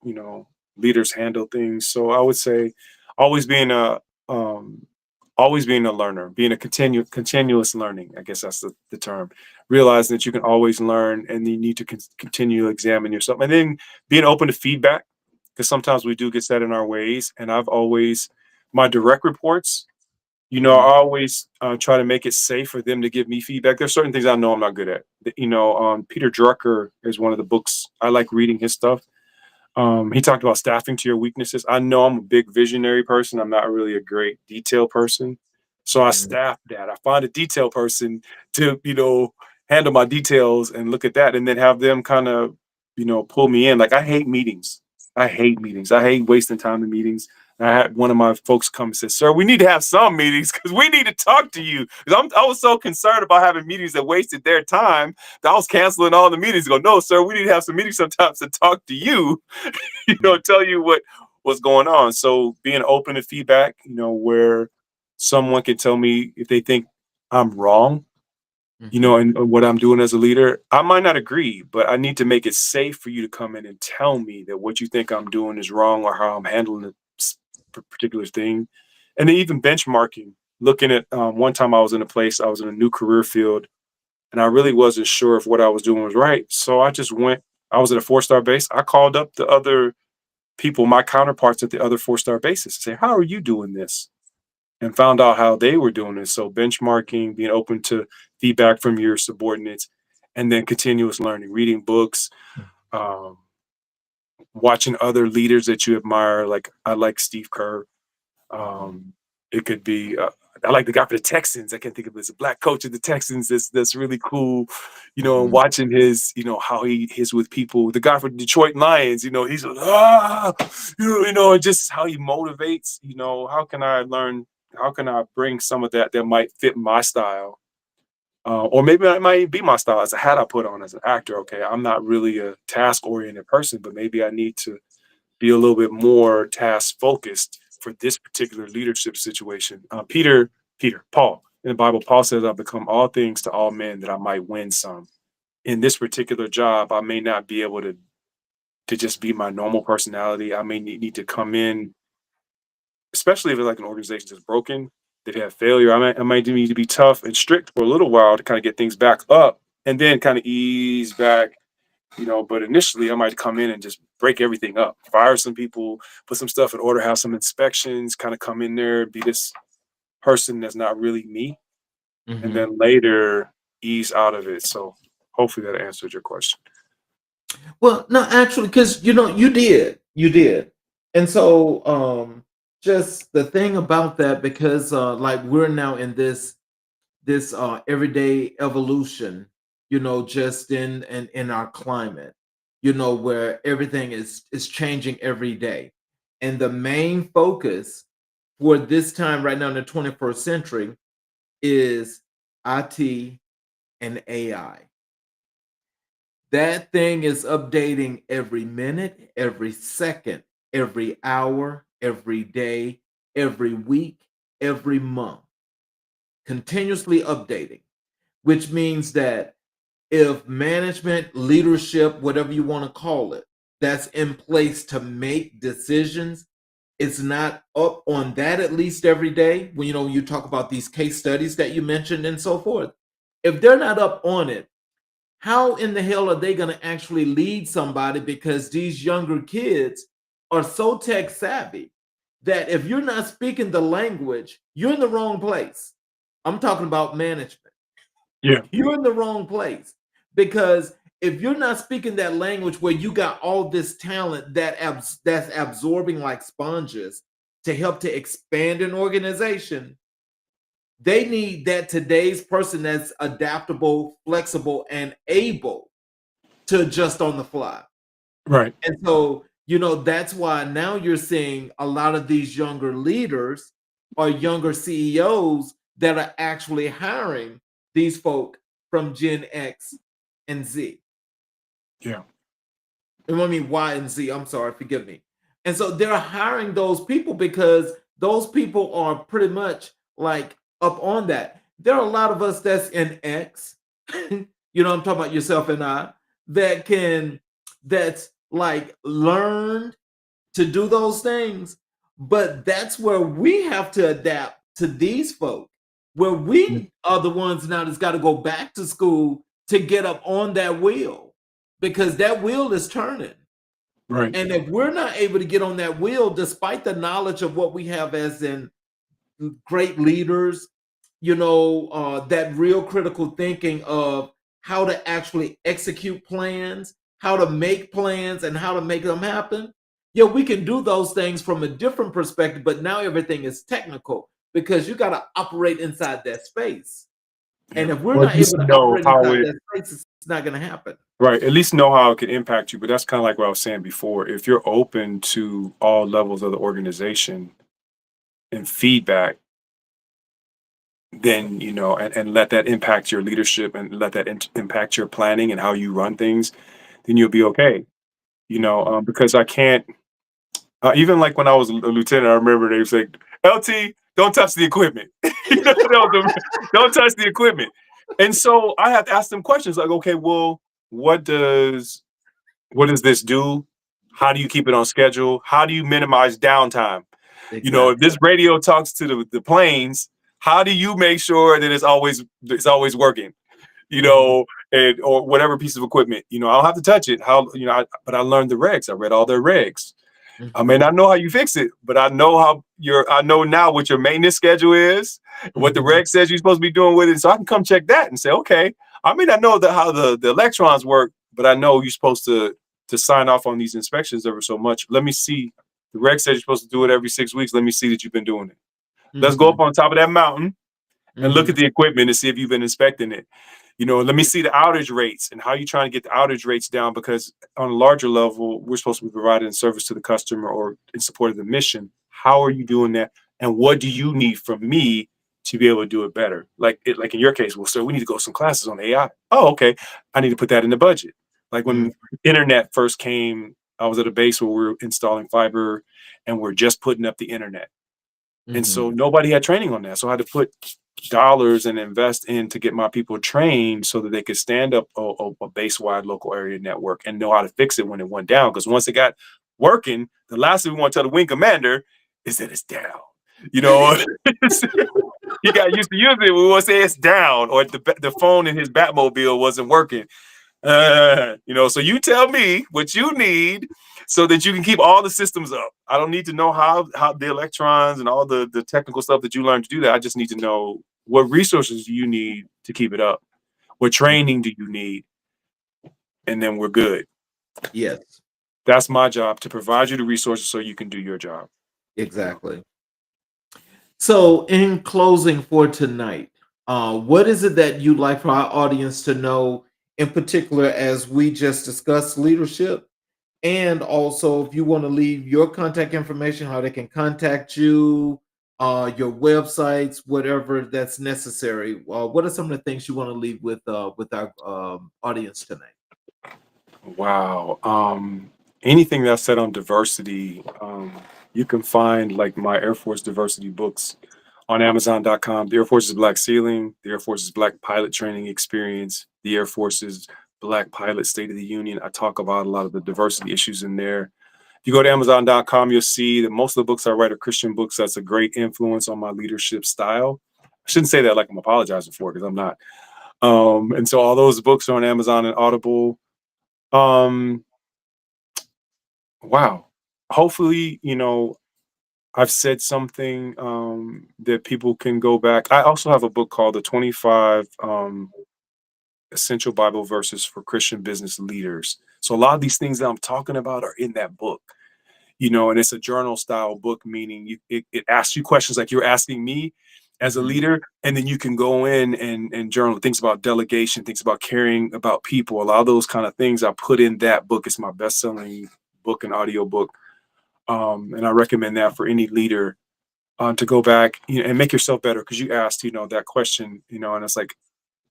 [SPEAKER 3] leaders handle things. So I would say always being a um, always being a learner, being a continuous learning. I guess that's the term. Realizing that you can always learn, and you need to continue to examine yourself, and then being open to feedback, because sometimes we do get set in our ways. And I've always my direct reports. I
[SPEAKER 2] Mhm.
[SPEAKER 3] always try to make it safe for them to give me feedback. There's certain things I know I'm not good at. Peter Drucker is one of the books I like reading his stuff. He talked about staffing to your weaknesses. I know I'm a big visionary person. I'm not really a great detail person. So I
[SPEAKER 2] Mhm.
[SPEAKER 3] staff that. I find a detail person to, handle my details and look at that, and then have them kind of, pull me in. Like, I hate meetings. I hate meetings. I hate wasting time in meetings. I had one of my folks come and say, "Sir, we need to have some meetings because we need to talk to you." Because I was so concerned about having meetings that wasted their time that I was canceling all the meetings. Go, "No, sir, we need to have some meetings sometimes to talk to you." Tell you what's going on. So being open to feedback, where someone can tell me if they think I'm wrong,
[SPEAKER 2] Mhm.
[SPEAKER 3] and what I'm doing as a leader. I might not agree, but I need to make it safe for you to come in and tell me that what you think I'm doing is wrong, or how I'm handling a particular thing. And then even benchmarking, looking at one time I was in a place, I was in a new career field, and I really wasn't sure if what I was doing was right. So I just went. I was at a 4-star base. I called up the other people, my counterparts at the other 4-star bases, to say, "How are you doing this?" And found out how they were doing it. So benchmarking, being open to feedback from your subordinates, and then continuous learning, reading books, um, watching other leaders that you admire. Like, I like Steve Kerr.
[SPEAKER 2] Mhm.
[SPEAKER 3] Um, it could be I like the guy for the Texans. I can't think of it. It's a black coach of the Texans. That's really cool. And
[SPEAKER 2] Mhm.
[SPEAKER 3] watching his, how he is with people. The guy for Detroit Lions. He's and just how he motivates. How can I learn? How can I bring some of that might fit my style? Or maybe it might be my style as a hat I put on as an actor. Okay, I'm not really a task oriented person, but maybe I need to be a little bit more task focused for this particular leadership situation. Paul in the Bible, Paul says, "I've become all things to all men that I might win some." In this particular job, I may not be able to just be my normal personality. I may need to come in, especially if it's like an organization that's broken, they've had failure. I might need to be tough and strict for a little while to kind of get things back up, and then kind of ease back. But initially I might come in and just break everything up, fire some people, put some stuff in order, have some inspections, kind of come in there, be this person that's not really me, and
[SPEAKER 2] Mhm.
[SPEAKER 3] then later ease out of it. So hopefully that answered your question.
[SPEAKER 2] Well, no, actually, because you did, and so just the thing about that, because like we're now in this everyday evolution, just in our climate, where everything is changing every day, and the main focus for this time right now in the 21st century is IT and AI. That thing is updating every minute, every second, every hour, every day, every week, every month, continuously updating, which means that if management, leadership, whatever you want to call it, that's in place to make decisions, it's not up on that at least every day. When you talk about these case studies that you mentioned and so forth, if they're not up on it, how in the hell are they going to actually lead somebody? Because these younger kids are so tech savvy that if you're not speaking the language, you're in the wrong place. I'm talking about management.
[SPEAKER 3] Yeah.
[SPEAKER 2] You're in the wrong place, because if you're not speaking that language where you got all this talent that's absorbing like sponges to help to expand an organization, they need that today's person that's adaptable, flexible, and able to adjust on the fly.
[SPEAKER 3] Right.
[SPEAKER 2] And so, that's why now you're seeing a lot of these younger leaders or younger CEOs that are actually hiring these folk from Gen X and Z.
[SPEAKER 3] Yeah.
[SPEAKER 2] I mean Y and Z. I'm sorry, forgive me. And so they're hiring those people because those people are pretty much like up on that. There are a lot of us that's in X, I'm talking about yourself and I, that's like learned to do those things. But that's where we have to adapt to these folk, where
[SPEAKER 3] Mm.
[SPEAKER 2] we are the ones now that's got to go back to school to get up on that wheel, because that wheel is turning.
[SPEAKER 3] Right.
[SPEAKER 2] And if we're not able to get on that wheel, despite the knowledge of what we have as in great leaders, that real critical thinking of how to actually execute plans, how to make plans, and how to make them happen. Yeah, we can do those things from a different perspective, but now everything is technical because you got to operate inside that space.
[SPEAKER 3] Yeah.
[SPEAKER 2] And if we're
[SPEAKER 3] Or at
[SPEAKER 2] not
[SPEAKER 3] least
[SPEAKER 2] able to
[SPEAKER 3] know
[SPEAKER 2] operate
[SPEAKER 3] how
[SPEAKER 2] inside
[SPEAKER 3] it
[SPEAKER 2] that space, it's not going to happen.
[SPEAKER 3] right. At least know how it can impact you. But that's kind of like what I was saying before. If you're open to all levels of the organization and feedback, then and let that impact your leadership and let that impact your planning and how you run things, then you'll be okay. Because I can't. Even like when I was a lieutenant, I remember they said, "LT, don't touch the equipment. Don't touch the equipment." And so I have to ask them questions like, "Okay, well, what does this do? How do you keep it on schedule? How do you minimize downtime? If
[SPEAKER 2] Exactly.
[SPEAKER 3] this radio talks to the planes, how do you make sure that it's always working?
[SPEAKER 2] Mhm,
[SPEAKER 3] And or whatever piece of equipment. I don't have to touch it. But I learned the regs. I read all their regs. I may
[SPEAKER 2] mhm,
[SPEAKER 3] not know how you fix it, but I know now what your maintenance schedule is, what the
[SPEAKER 2] mhm,
[SPEAKER 3] reg says you're supposed to be doing with it. So I can come check that and say, okay, I may not know how the electrons work, but I know you're supposed to sign off on these inspections ever so much. Let me see. The reg says you're supposed to do it every 6 weeks. Let me see that you've been doing it. Let's go
[SPEAKER 2] mhm,
[SPEAKER 3] up on top of that mountain and look at
[SPEAKER 2] mhm,
[SPEAKER 3] the equipment and see if you've been inspecting it. Let me see the outage rates and how you trying to get the outage rates down, because on a larger level, we're supposed to be providing service to the customer or in support of the mission. How are you doing that? And what do you need from me to be able to do it better? Like in your case, well, sir, we need to go some classes on AI. Oh, okay. I need to put that in the budget. Like
[SPEAKER 2] mhm,
[SPEAKER 3] when internet first came, I was at a base where we were installing fiber and we're just putting up the internet. And so
[SPEAKER 2] mhm,
[SPEAKER 3] nobody had training on that. So I had to put dollars and invest in to get my people trained so that they could stand up a base-wide local area network and know how to fix it when it went down. Because once it got working, the last thing we want to tell the wing commander is that it's down. You know, he got used to using it. We want to say it's down, or the phone in his Batmobile wasn't working. So you tell me what you need so that you can keep all the systems up. I don't need to know how the electrons and all the technical stuff that you learned to do that. I just need to know what resources do you need to keep it up? What training do you need? And then we're good.
[SPEAKER 2] Yes,
[SPEAKER 3] That's my job, to provide you the resources so you can do your job.
[SPEAKER 2] exactly. So, in closing for tonight, what is it that you'd like for our audience to know, in particular, as we just discussed leadership? And also, if you want to leave your contact information, how they can contact you, your websites, whatever that's necessary. What are some of the things you want to leave with our audience tonight?
[SPEAKER 3] Wow. Anything that's said on diversity, you can find like my Air Force diversity books on Amazon.com. The Air Force's Black Ceiling, the Air Force's Black Pilot Training Experience, the Air Force's Black Pilot State of the Union. I talk about a lot of the diversity issues in there. If you go to Amazon.com, you'll see that most of the books I write are Christian books. That's a great influence on my leadership style. I shouldn't say that like I'm apologizing for it, because I'm not. And so all those books are on Amazon and Audible. Um, wow. Hopefully, I've said something that people can go back. I also have a book called The 25 Essential Bible Verses for Christian Business Leaders. So a lot of these things that I'm talking about are in that book, and it's a journal style book, meaning it asks you questions like you're asking me as a
[SPEAKER 2] Mhm.
[SPEAKER 3] leader, and then you can go in and journal things about delegation, things about caring about people. A lot of those kind of things I put in that book. It's my best-selling book and audio book. And I recommend that for any leader to go back, and make yourself better, because you asked, that question, and it's like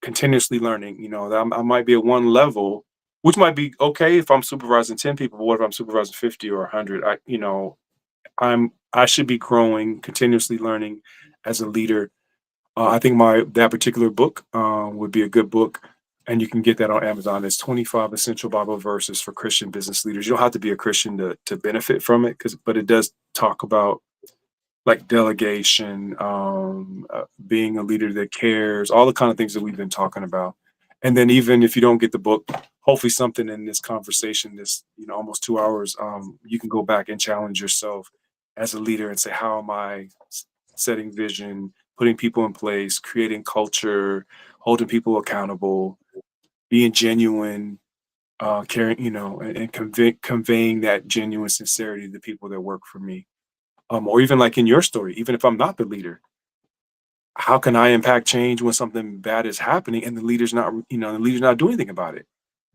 [SPEAKER 3] continuously learning. That I might be at one level, which might be okay if I'm supervising 10 people. But what if I'm supervising 50 or 100? I should be growing, continuously learning as a leader. I think that particular book would be a good book, and you can get that on Amazon. It's 25 Essential Bible Verses for Christian Business Leaders. You don't have to be a Christian to benefit from it, but it does talk about like delegation, being a leader that cares, all the kind of things that we've been talking about. And then even if you don't get the book, hopefully something in this conversation, this almost 2 hours, you can go back and challenge yourself as a leader and say, how am I setting vision, putting people in place, creating culture, holding people accountable, being genuine, caring, and conveying that genuine sincerity to the people that work for me. Or even like in your story, even if I'm not the leader, how can I impact change when something bad is happening and the leader's not doing anything about it?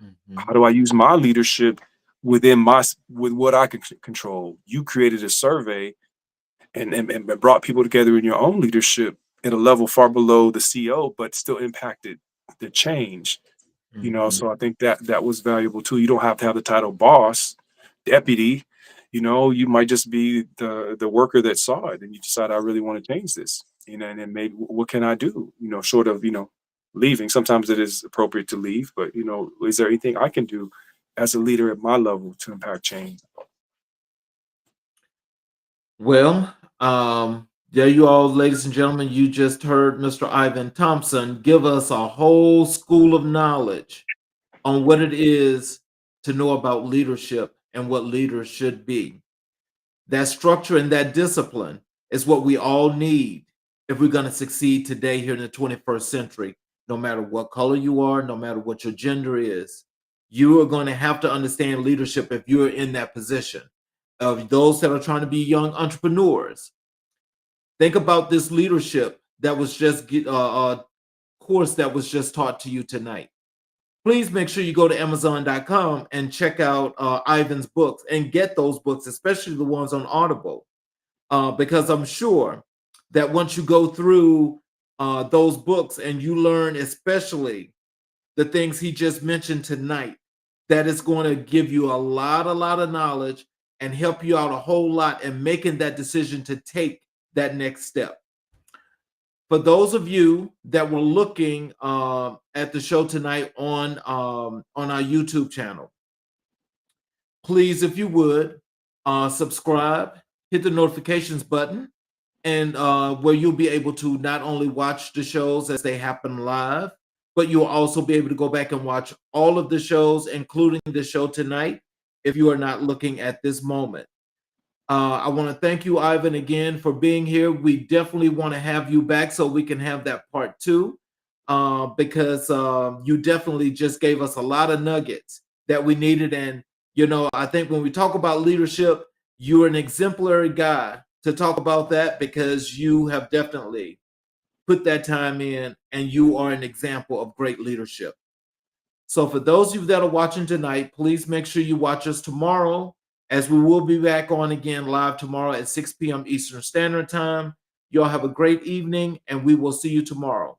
[SPEAKER 2] Mhm.
[SPEAKER 3] How do I use my leadership with what I can control? You created a survey and brought people together in your own leadership at a level far below the CO, but still impacted the change.
[SPEAKER 2] Mhm.
[SPEAKER 3] So I think that was valuable too. You don't have to have the title boss, deputy. You might just be the worker that saw it and you decide, I really want to change this. And then maybe what can I do? Short of leaving. Sometimes it is appropriate to leave, but is there anything I can do as a leader at my level to impact change?
[SPEAKER 2] Well, there you all, ladies and gentlemen. You just heard Mr. Ivan Thompson give us a whole school of knowledge on what it is to know about leadership and what leaders should be. That structure and that discipline is what we all need if we're going to succeed today here in the 21st century. No matter what color you are, no matter what your gender is, you are going to have to understand leadership if you're in that position. Of those that are trying to be young entrepreneurs, think about this leadership that was just course that was just taught to you tonight. Please make sure you go to Amazon.com and check out Ivan's books and get those books, especially the ones on Audible, because I'm sure that once you go through those books and you learn, especially the things he just mentioned tonight, that is going to give you a lot of knowledge and help you out a whole lot in making that decision to take that next step. For those of you that were looking at the show tonight on our YouTube channel, please, if you would, subscribe, hit the notifications button, and where you'll be able to not only watch the shows as they happen live, but you'll also be able to go back and watch all of the shows, including the show tonight, if you are not looking at this moment. I want to thank you, Ivan, again for being here. We definitely want to have you back so we can have that part two, because you definitely just gave us a lot of nuggets that we needed. And, I think when we talk about leadership, you're an exemplary guy to talk about that because you have definitely put that time in and you are an example of great leadership. So for those of you that are watching tonight, please make sure you watch us tomorrow, as we will be back on again live tomorrow at 6 p.m. Eastern Standard Time. Y'all have a great evening, and we will see you tomorrow.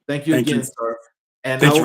[SPEAKER 2] Thank you
[SPEAKER 3] Thank
[SPEAKER 2] again,
[SPEAKER 3] you.
[SPEAKER 2] sir. And I
[SPEAKER 3] Thank you
[SPEAKER 2] will
[SPEAKER 3] for